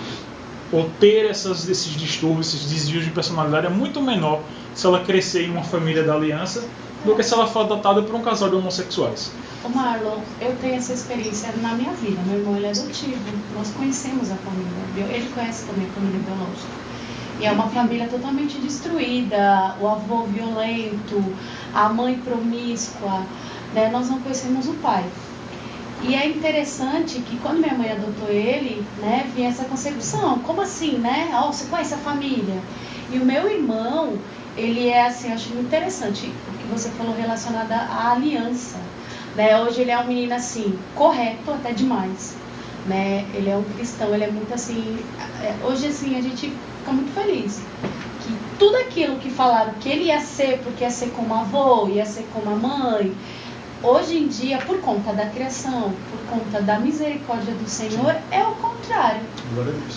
ou ter esses distúrbios, esses desvios de personalidade é muito menor se ela crescer em uma família da aliança do que se ela for adotada por um casal de homossexuais. Ô Marlon, eu tenho essa experiência na minha vida. Meu irmão, ele é adotivo. Nós conhecemos a família. Ele conhece também a família biológica. E é uma família totalmente destruída. O avô violento, a mãe promíscua, né? Nós não conhecemos o pai. E é interessante que quando minha mãe adotou ele, né, vinha essa concepção. Como assim, né? Você conhece a família? E o meu irmão, ele é assim, eu acho muito interessante o que você falou relacionado à aliança. Né? Hoje ele é um menino assim, correto até demais. Né? Ele é um cristão, ele é muito assim... Hoje assim a gente fica muito feliz. Que tudo aquilo que falaram que ele ia ser, porque ia ser como avô, ia ser como a mãe... Hoje em dia, por conta da criação, por conta da misericórdia do Senhor, é o contrário.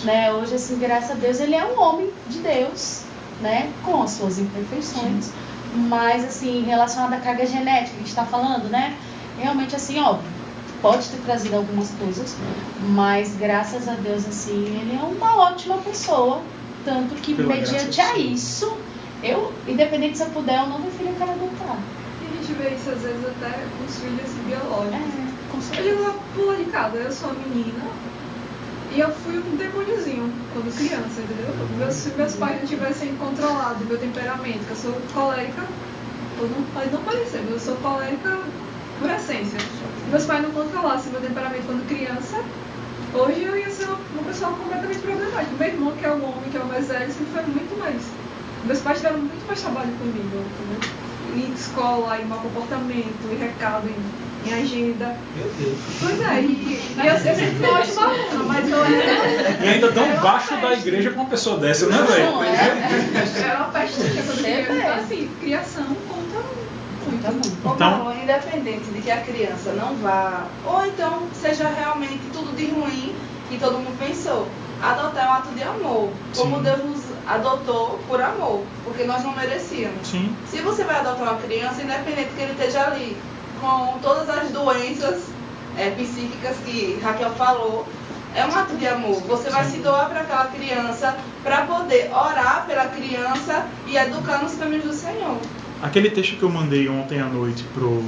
Né? Hoje, assim, graças a Deus, ele é um homem de Deus, né? Com as suas imperfeições, mas, assim, relacionado à carga genética que a gente está falando, né? Realmente, assim, óbvio, pode ter trazido algumas coisas, mas, graças a Deus, assim, ele é uma ótima pessoa, tanto que, mediante a isso, eu, independente se eu puder ou não, meu filho eu quero adotar. A gente vê isso às vezes até com os filhos biológicos. Com eu digo, pula de casa, eu sou a menina, E eu fui um demôniozinho quando criança, entendeu? Se meus pais não tivessem controlado meu temperamento, que eu sou colérica, pode não parecer, mas eu sou colérica por essência. Se meus pais não controlassem meu temperamento quando criança, hoje eu ia ser uma pessoa completamente problemática. Meu irmão, que é o homem, que é o mais velho, sempre foi muito mais. Meus pais tiveram muito mais trabalho comigo, entendeu? Em escola, em mau comportamento, em recado, em agenda. Meu Deus. Pois é, e eu sempre fui uma ótima aluna, mas eu era... E ainda tão baixo da igreja com uma pessoa dessa, né, velho? Era uma festinha quando criança. Então, assim, criação conta muito. Como então, independente de que a criança não vá, ou então seja realmente tudo de ruim que todo mundo pensou, adotar é um ato de amor. Como Sim. Deus nos adotou por amor, porque nós não merecíamos. Sim. Se você vai adotar uma criança, independente que ele esteja ali com todas as doenças psíquicas que Raquel falou, é um ato de amor. Você vai se doar para aquela criança para poder orar pela criança e educar nos caminhos do Senhor. Aquele texto que eu mandei ontem à noite pro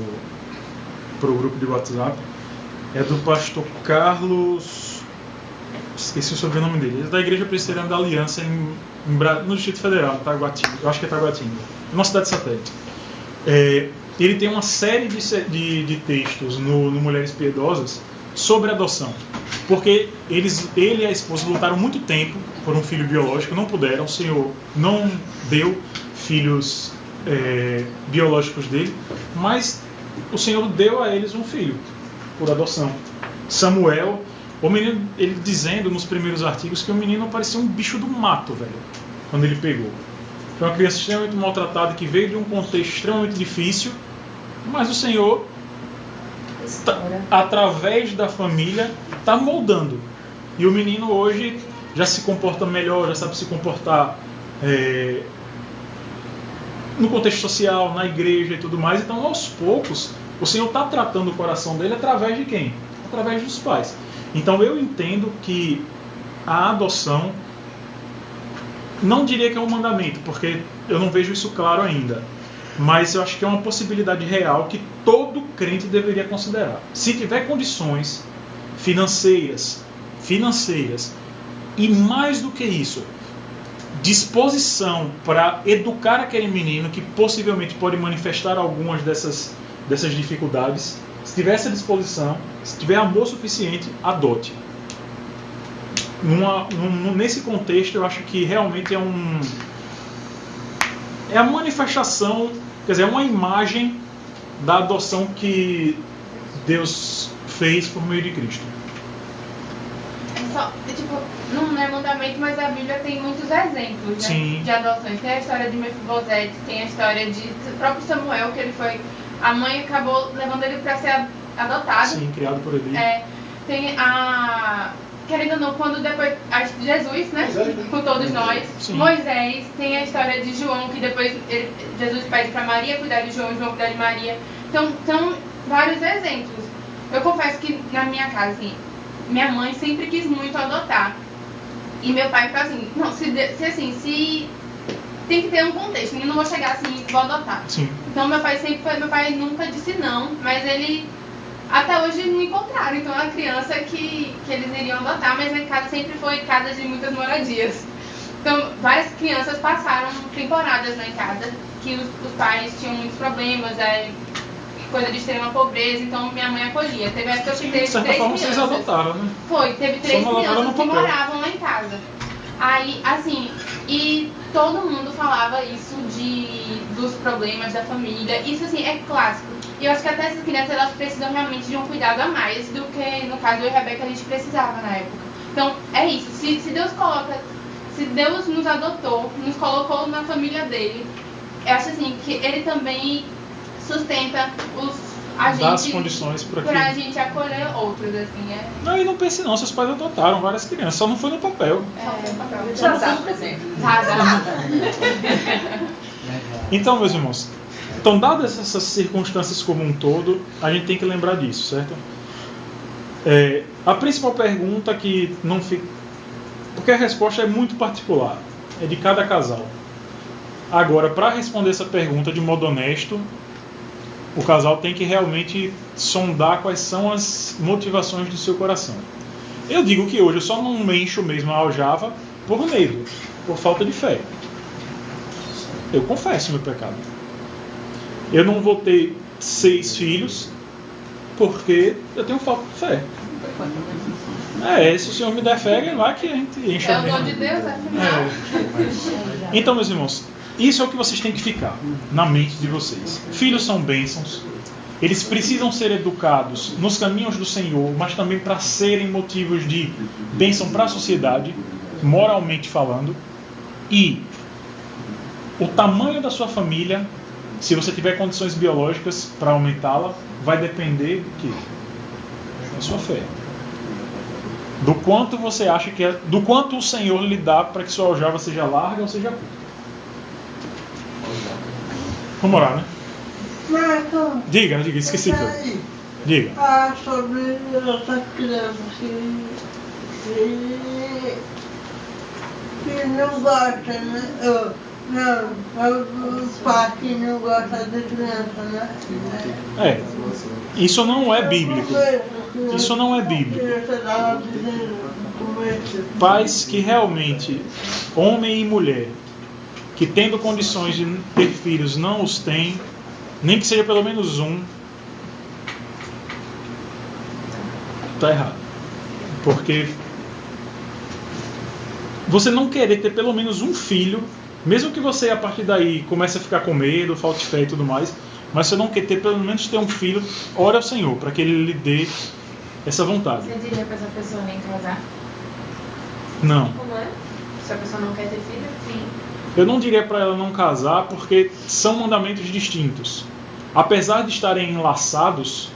grupo de WhatsApp é do pastor Carlos, esqueci o sobrenome dele, é da Igreja Presbiteriana da Aliança no Distrito Federal, em Taguatinga, eu acho que é Taguatinga, numa cidade satélite. Ele tem uma série de textos no Mulheres Piedosas sobre adoção, porque ele e a esposa lutaram muito tempo por um filho biológico, não puderam, o Senhor não deu filhos biológicos dele, mas o Senhor deu a eles um filho por adoção. Samuel, o menino, ele dizendo nos primeiros artigos que o menino parecia um bicho do mato, velho, quando ele pegou. Foi uma criança extremamente maltratada que veio de um contexto extremamente difícil, mas o Senhor, através da família, está moldando. E o menino hoje já se comporta melhor, já sabe se comportar no contexto social, na igreja e tudo mais. Então, aos poucos, o Senhor está tratando o coração dele através de quem? Através dos pais. Então, eu entendo que a adoção, não diria que é um mandamento, porque eu não vejo isso claro ainda, mas eu acho que é uma possibilidade real que todo crente deveria considerar. Se tiver condições financeiras, e mais do que isso, disposição para educar aquele menino que possivelmente pode manifestar algumas dessas dificuldades, se tiver essa disposição, se tiver amor suficiente, adote. Nesse contexto, eu acho que realmente é a manifestação, quer dizer, é uma imagem da adoção que Deus fez por meio de Cristo. Não é mandamento, mas a Bíblia tem muitos exemplos, né? Sim. De adoções. Tem a história de Mefibosete, tem a história do próprio Samuel, que ele foi... A mãe acabou levando ele para ser adotado. Sim, criado por ele. Tem a... Querendo ou não, quando depois... Jesus, né? Com todos nós. Sim. Moisés, tem a história de João, que depois Jesus pede para Maria cuidar de João, João cuidar de Maria. Então, são vários exemplos. Eu confesso que na minha casa, assim, minha mãe sempre quis muito adotar. E meu pai falou assim, não, se tem que ter um contexto, eu não vou chegar assim e vou adotar. Sim. Então meu pai nunca disse não, mas ele até hoje não encontraram. Então é uma criança que eles iriam adotar, mas a casa sempre foi casa de muitas moradias. Então várias crianças passaram temporadas na casa, que os pais tinham muitos problemas, coisa de extrema pobreza, então minha mãe acolhia. Teve época que teve 3 crianças. Vocês adotaram, né? Foi, teve 3 crianças que moravam lá em casa. Aí, assim, e todo mundo falava isso dos problemas da família. Isso, assim, é clássico. E eu acho que até essas crianças, elas precisam realmente de um cuidado a mais do que, no caso, eu e a Rebeca, a gente precisava na época. Então, é isso. Se Deus nos adotou, nos colocou na família dele, eu acho, assim, que ele também sustenta dá as condições para a gente acolher outros, assim, Não, e não pense não, seus pais adotaram várias crianças, só não foi no papel. Só não foi no papel. Então, meus irmãos, dadas essas circunstâncias como um todo, a gente tem que lembrar disso, certo? A principal pergunta que não fica... Porque a resposta é muito particular, é de cada casal. Agora, para responder essa pergunta de modo honesto, o casal tem que realmente sondar quais são as motivações do seu coração. Eu digo que hoje eu só não encho mesmo a aljava por medo, por falta de fé. Eu confesso meu pecado. Eu não vou ter 6 filhos porque eu tenho falta de fé. Se o Senhor me der fé, vai que a gente enche a o dom de Deus, afinal. Então, meus irmãos, isso é o que vocês têm que ficar na mente de vocês. Filhos são bênçãos. Eles precisam ser educados nos caminhos do Senhor, mas também para serem motivos de bênção para a sociedade, moralmente falando. E o tamanho da sua família, se você tiver condições biológicas para aumentá-la, vai depender do quê? Da sua fé. Do quanto você acha que do quanto o Senhor lhe dá para que sua aljava seja larga ou seja curta. Vamos orar, né? Marco, Diga, esqueci tudo. Diga. Sobre essa criança que não gosta, né? Os pais que não gostam de criança, né? Isso não é bíblico. Isso não é bíblico. Pais que realmente, homem e mulher, que tendo condições de ter filhos, não os têm, nem que seja pelo menos um, está errado. Porque você não querer ter pelo menos um filho, mesmo que você a partir daí comece a ficar com medo, falte fé e tudo mais, mas você não quer ter pelo menos ter um filho, ore ao Senhor para que Ele lhe dê essa vontade. Você diria para essa pessoa nem casar? Não. Como é? Se a pessoa não quer ter filho, sim. Eu não diria para ela não casar porque são mandamentos distintos. Apesar de estarem enlaçados,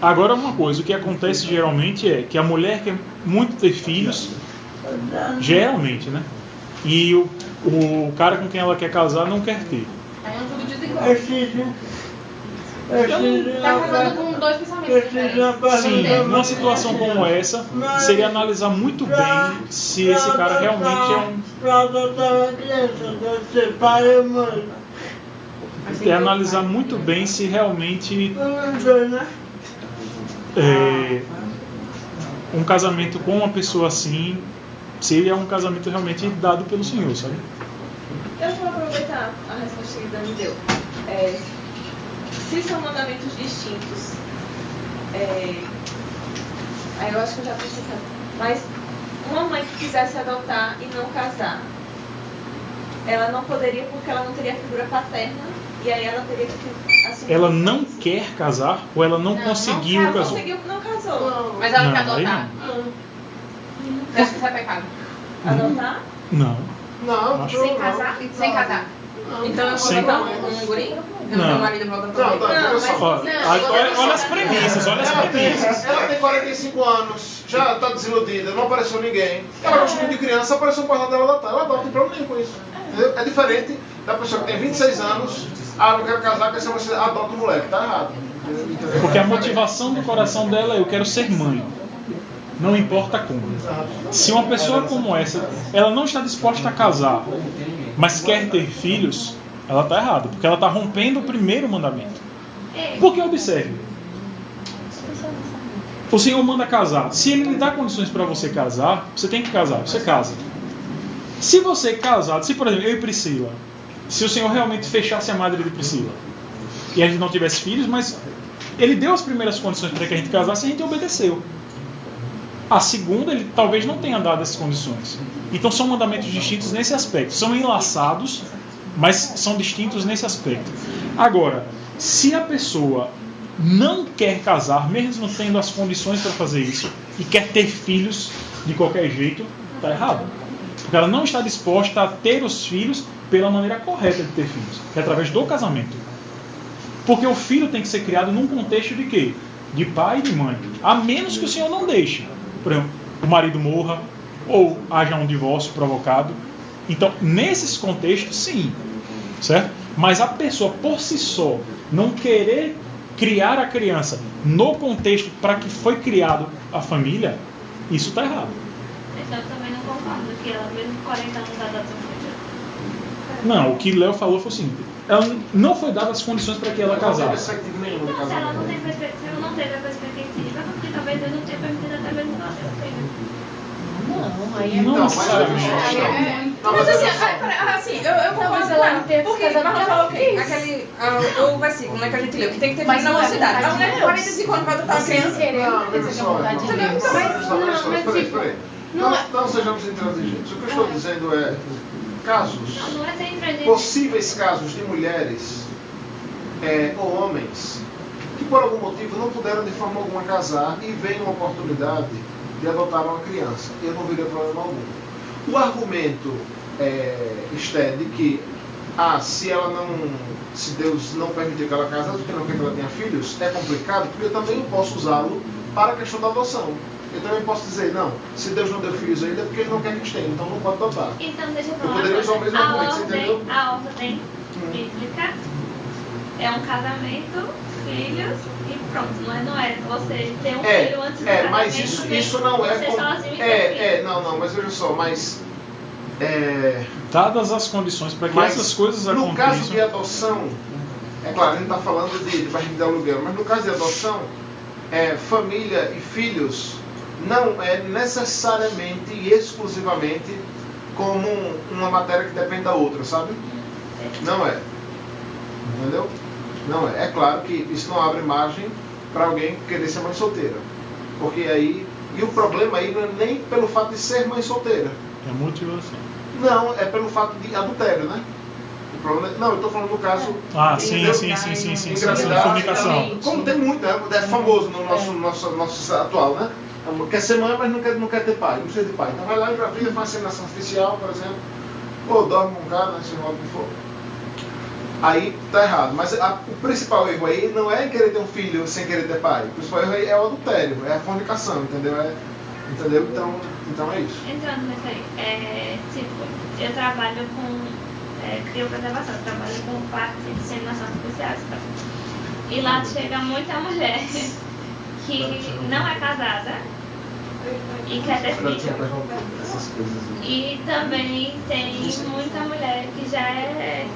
agora uma coisa, o que acontece geralmente é que a mulher quer muito ter filhos, geralmente, né? E o cara com quem ela quer casar não quer ter. Aí é um tudo desigual. Tá casando com 2 pensamentos. Sim, numa situação como essa, seria analisar muito bem se esse cara realmente é um... É analisar muito bem se realmente um casamento com uma pessoa assim seria um casamento realmente dado pelo Senhor, sabe? Eu vou aproveitar a resposta que o Dani deu. Se são mandamentos distintos, aí eu acho que eu já estou explicando. Mas uma mãe que quisesse adotar e não casar, ela não poderia porque ela não teria figura paterna e aí ela teria que assumir. Ela não quer casar ou ela não conseguiu casar? Não conseguiu, não casou. Mas ela Não, quer aí adotar. Você acha que isso é pecado? Adotar? Não. Não, Sem casar? Sem casar. Então eu vou adotar um guri? Não. Meu marido vai adotar um guri? Não, só. Olha as premissas, Ela tem 45 anos, já está desiludida, não apareceu ninguém. Ela gosta muito de criança, apareceu um parceiro dela adotar. Ela adota, não tem problema nenhum com isso. Entendeu? É diferente da pessoa que tem 26 anos, não quero casar, quer ser você adota um moleque. Tá errado. Porque a motivação do coração dela é: eu quero ser mãe. Não importa como. Se uma pessoa como essa, ela não está disposta a casar, mas quer ter filhos, ela está errada, porque ela está rompendo o primeiro mandamento. Porque observe, o Senhor manda casar. Se Ele lhe dá condições para você casar, você tem que casar, você casa. Se você casar, se por exemplo, eu e Priscila, se o Senhor realmente fechasse a madre de Priscila, e a gente não tivesse filhos, mas Ele deu as primeiras condições para que a gente casasse e a gente obedeceu. A segunda, Ele talvez não tenha dado essas condições. Então são mandamentos distintos nesse aspecto. São enlaçados, mas são distintos nesse aspecto. Agora, se a pessoa não quer casar, mesmo tendo as condições para fazer isso, e quer ter filhos de qualquer jeito, está errado. Porque ela não está disposta a ter os filhos pela maneira correta de ter filhos, que é através do casamento. Porque o filho tem que ser criado num contexto de quê? De pai e de mãe. A menos que o Senhor não deixe. Por exemplo, o marido morra, ou haja um divórcio provocado. Então, nesses contextos, sim. Certo? Mas a pessoa, por si só, não querer criar a criança no contexto para que foi criado a família, isso está errado. Então, eu também não concordo que ela, mesmo com 40 anos, adota um filho. Não, o que Léo falou foi assim, ela não foi dada as condições para que ela casasse. Não, se ela não tem perspectiva, não teve a perspectiva, porque talvez Deus não tenha permitido até mesmo que ela tenha filho. Não, aí é Não, Mas assim, eu concordo com ela. Porque Marlon falou aquele, o versículo, né, que a gente leu, que tem que ter filho na mocidade. A mulher de 45 anos vai adotar a criança. Não sejamos intransigentes. O que eu estou dizendo é casos, possíveis casos de mulheres ou homens que por algum motivo não puderam de forma alguma casar e veem uma oportunidade de adotar uma criança. Eu não veria problema algum. O argumento estende que se Deus não permitir que ela casasse porque não quer que ela tenha filhos, é complicado, porque eu também posso usá-lo para a questão da adoção. Eu também posso dizer, não, se Deus não deu filhos ainda é porque Ele não quer que eles tenham, então não pode adotar. Então deixa eu falar. Eu poderia usar o mesmo argumento, você entendeu? A ordem bíblica é um casamento, filhos e pronto. Não é você ter um filho antes do casamento. Mas isso não é... Você sozinho e não, mas veja só, dadas as condições para que essas coisas aconteçam. No caso de adoção, é claro, a gente está falando de barriga de aluguel, mas no caso de adoção, família e filhos não é necessariamente e exclusivamente como uma matéria que depende da outra, sabe? Não é. Entendeu? Não é. É claro que isso não abre margem para alguém querer ser mãe solteira. Porque aí... E o problema aí não é nem pelo fato de ser mãe solteira. É motivação. Não, é pelo fato de adultério, né? O problema não, eu estou falando do caso... sim, engravidar, comunicação. Como tem muito, né? É famoso no nosso atual, né? Quer ser mãe, mas não quer ter pai, não precisa de pai. Então vai lá, engravida, faz inseminação artificial, por exemplo. Ou dorme com um cara, né? Se não for. Aí tá errado. Mas o principal erro aí não é querer ter um filho sem querer ter pai. O principal erro aí é o adultério, é a fornicação, entendeu? Entendeu? Então é isso. Entrando nisso aí, eu trabalho com criopreservação, eu trabalho com parte de inseminação artificial. E lá chega muita mulher que não é casada e quer ter filho. E também tem muita mulher que já é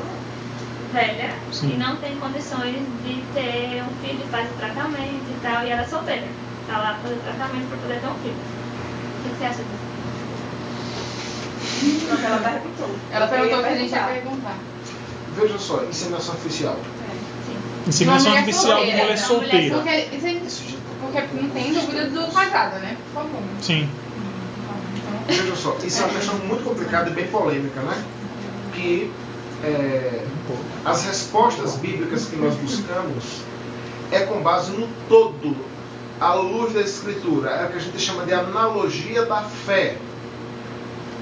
velha e não tem condições de ter um filho, faz tratamento e tal, e ela é solteira. Está lá fazendo tratamento para poder ter um filho. O que você acha disso? Ela perguntou. Ela perguntou o que a gente ia perguntar. Veja só, inseminação artificial. Inseminação artificial de mulher solteira. Porque não tem dúvida do casada, né? Por favor. Sim. Veja só, isso é uma questão muito complicada e bem polêmica, né? Que as respostas bíblicas que nós buscamos é com base no todo, à luz da Escritura. É o que a gente chama de analogia da fé.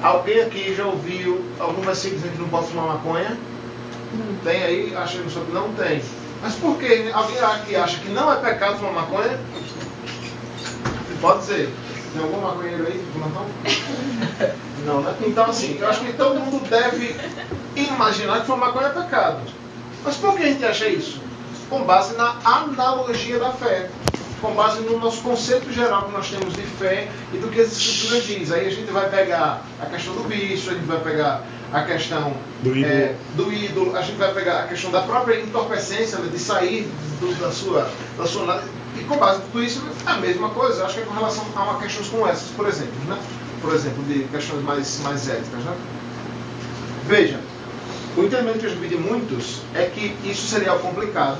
Alguém aqui já ouviu algum versículo dizendo que não pode fumar maconha? Tem aí? Acha que não tem. Mas por que? Alguém aqui acha que não é pecado fumar maconha? Pode dizer. Tem algum maconheiro aí? Não, né? Então assim, eu acho que todo mundo deve imaginar que fumar maconha é pecado. Mas por que a gente acha isso? Com base na analogia da fé. Com base no nosso conceito geral que nós temos de fé e do que as Escrituras diz. Aí a gente vai pegar a questão do bicho, a gente vai pegar a questão do ídolo, a gente vai pegar a questão da própria entorpecência, de sair da sua e com base em tudo isso, é a mesma coisa. Eu acho que é com relação a uma questões como essas, por exemplo, né? Por exemplo, de questões mais éticas, né? Veja, o entendimento que eu já vi de muitos é que isso seria algo complicado,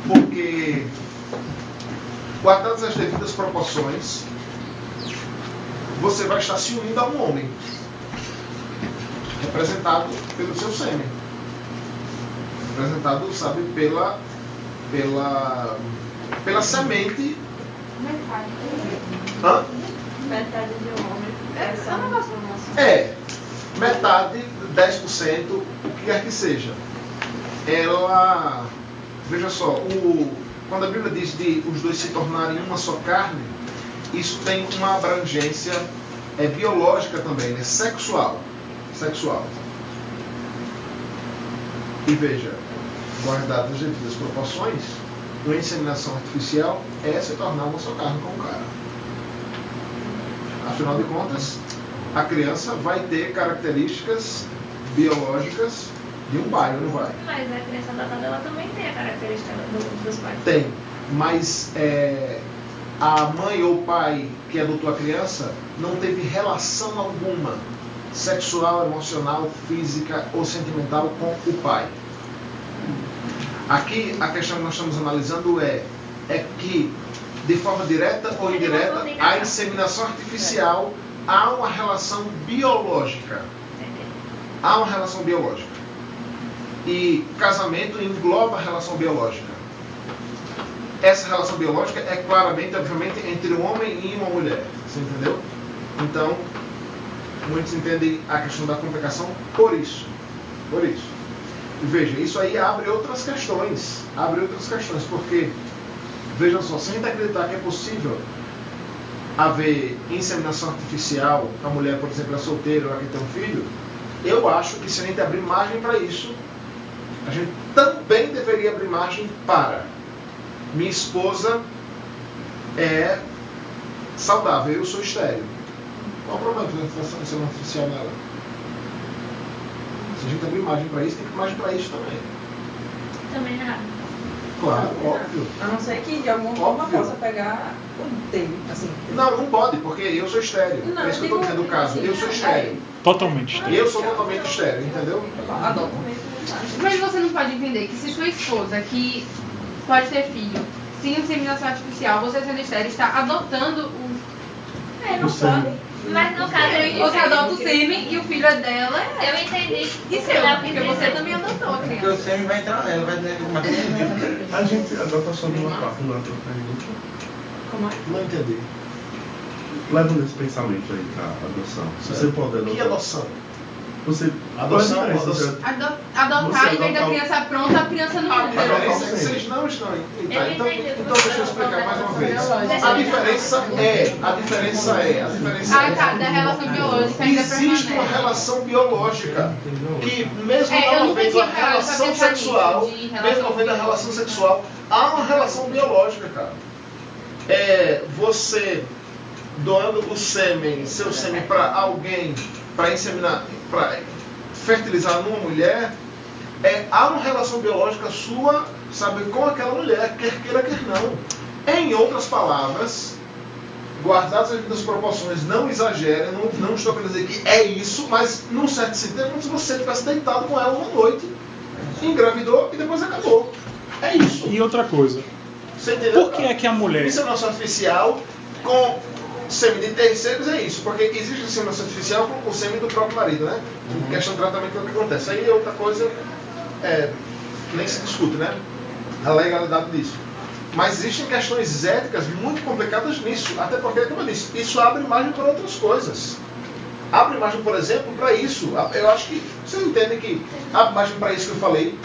porque guardadas as devidas proporções, você vai estar se unindo a um homem, representado pelo seu sêmen, representado, sabe, pela semente. Hã? Metade de um homem. Metade, 10%, o que quer que seja. Ela, veja só, quando a Bíblia diz de os dois se tornarem uma só carne, isso tem uma abrangência biológica também, né? Sexual. E veja, guardadas as devidas proporções, a inseminação artificial é se tornar uma só carne com o cara. Afinal de contas, a criança vai ter características biológicas de um pai, não vai? Mas a criança adotada, ela também tem a característica dos pais. Tem, mas a mãe ou o pai que adotou a criança não teve relação alguma sexual, emocional, física ou sentimental com o pai. Aqui a questão que nós estamos analisando é que, de forma direta ou indireta, a inseminação artificial há uma relação biológica. Há uma relação biológica. E casamento engloba a relação biológica. Essa relação biológica é claramente, obviamente, entre um homem e uma mulher. Você entendeu? Então, muitos entendem a questão da complicação por isso. Por isso. E veja, isso aí abre outras questões. Porque, vejam só, se a gente acreditar que é possível haver inseminação artificial, a mulher, por exemplo, é solteira ou é que tem um filho, eu acho que se a gente abrir margem para isso, a gente também deveria abrir margem para minha esposa é saudável, eu sou estéril. Qual o problema de inseminação artificial nela? Se a gente abrir margem para isso, tem que abrir margem para isso também. Também é errado. Claro, óbvio. A não ser que de alguma forma possa pegar o dele, assim. Não pode, porque eu sou estéril. Não, é isso que eu estou dizendo no caso. Eu sou estéril. Totalmente estéril. Eu sou totalmente estéril, entendeu? Adota. Mas você não pode entender que se sua esposa, que pode ter filho, sem inseminação artificial, você sendo estéril, está adotando o... Não pode. Mas no caso você adota o sêmen e o filho é dela. Eu entendi. E seu, porque você também adotou a criança. Porque o sêmen vai entrar nela, vai ter A gente adota só numa parte, não outra pergunta. Como é? Não entendi. Leva nesse pensamento aí pra adoção. Se você pode adotar. Que adoção? Você Adoção, qual a diferença adoção. entre Adotar e vem da criança pronta, a criança não A é. diferença é que vocês não estão. Então deixa eu explicar mais uma vez. A diferença é. Ah, tá, da relação biológica ainda Existe uma permanece. relação biológica que, mesmo eu não nunca havendo tinha a parado pra relação pensar sexual, nisso, de relação mesmo havendo a relação sexual, há uma relação biológica, cara. Você doando o sêmen, seu sêmen para alguém, para inseminar, para fertilizar numa mulher, há uma relação biológica sua, sabe, com aquela mulher, quer queira, quer não. Em outras palavras, guardadas as devidas proporções, não exagere, não estou querendo dizer que é isso, mas num certo sentido é como se você tivesse deitado com ela uma noite, engravidou e depois acabou. É isso. E outra coisa, Você entendeu? por que é que a mulher... Inseminação artificial com sêmen de terceiros é isso, porque existe inseminação artificial com o sêmen do próprio marido, né? Questão de tratamento é o que acontece. Aí outra coisa, nem se discute, né? A legalidade disso. Mas existem questões éticas muito complicadas nisso, até porque, como eu disse, isso abre margem para outras coisas. Abre margem, por exemplo, para isso. Eu acho que vocês entendem que abre margem para isso que eu falei,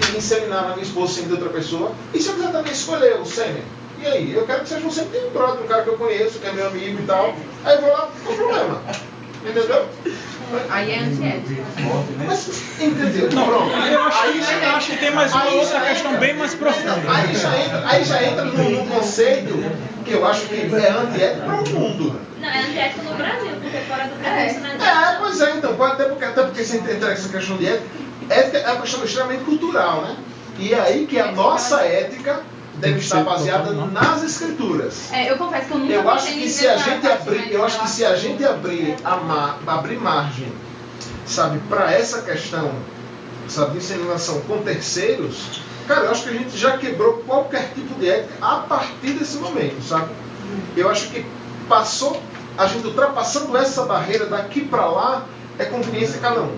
de inseminar na minha esposa sem de outra pessoa. E se eu quiser também escolher o sêmen? E aí? Eu quero que seja um sêmen de um brother, um cara que eu conheço, que é meu amigo e tal. Aí eu vou lá, não tem problema. Entendeu? Aí é antiético. Mas, entendeu? Não, Pronto. eu acho que tem mais uma outra questão bem mais profunda. Aí já entra num conceito que eu acho que é antiético para o mundo. Não, é antiético no Brasil, porque fora do Brasil isso não é Pois é, então, até porque se entra essa questão de ética é uma questão extremamente cultural, né? E é aí que a nossa ética deve estar baseada nas escrituras. Eu confesso que eu nunca Eu acho pensei que nisso se a nessa gente parte, abrir, mas eu acho que acho se a gente abrir margem, sabe, para essa questão, sabe, de inseminação com terceiros, cara, eu acho que a gente já quebrou qualquer tipo de ética a partir desse momento, sabe? Eu acho que a gente ultrapassando essa barreira daqui para lá, é conveniência de cada um.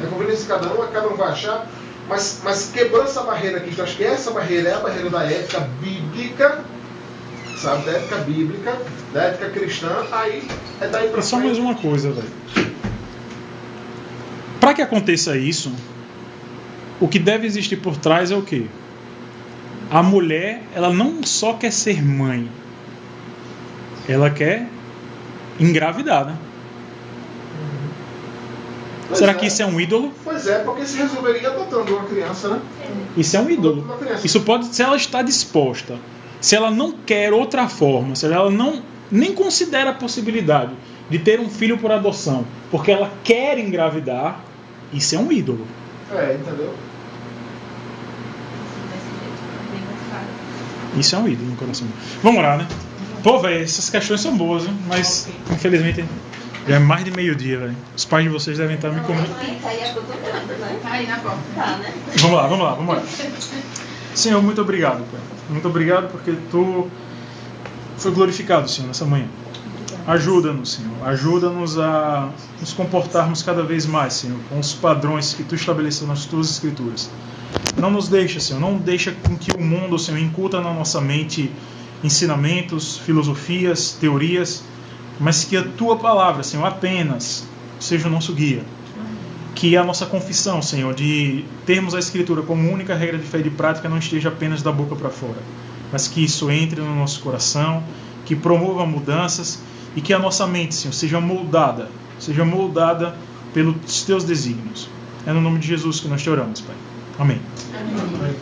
É conveniência de cada um vai achar. Mas quebrou essa barreira aqui, eu acho que essa barreira é a barreira da ética bíblica, sabe? Da ética bíblica, da ética cristã, aí é daí pra É só mais uma coisa, velho. Para que aconteça isso, o que deve existir por trás é o quê? A mulher, ela não só quer ser mãe, ela quer engravidar, né? Pois Será que isso é um ídolo? Pois é, porque se resolveria adotando uma criança, né? Isso é um ídolo. Isso pode, se ela está disposta, se ela não quer outra forma, se ela não nem considera a possibilidade de ter um filho por adoção, porque ela quer engravidar, Isso é um ídolo. Entendeu? Isso é um ídolo no coração. Vamos orar, né? Pô, velho, essas questões são boas, hein? Mas infelizmente já é mais de meio-dia, velho. Os pais de vocês devem estar me comendo. Aí na porta. Tá, né? Vamos lá. Senhor, muito obrigado, Pai. Muito obrigado porque Tu foi glorificado, Senhor, nessa manhã. Ajuda-nos, Senhor. Ajuda-nos a nos comportarmos cada vez mais, Senhor, com os padrões que Tu estabeleceu nas Tuas Escrituras. Não nos deixa, Senhor. Não deixa com que o mundo, Senhor, incuta na nossa mente ensinamentos, filosofias, teorias, mas que a Tua palavra, Senhor, apenas seja o nosso guia. Que a nossa confissão, Senhor, de termos a Escritura como única regra de fé e de prática não esteja apenas da boca para fora, mas que isso entre no nosso coração, que promova mudanças e que a nossa mente, Senhor, seja moldada pelos Teus desígnios. É no nome de Jesus que nós te oramos, Pai. Amém. Amém.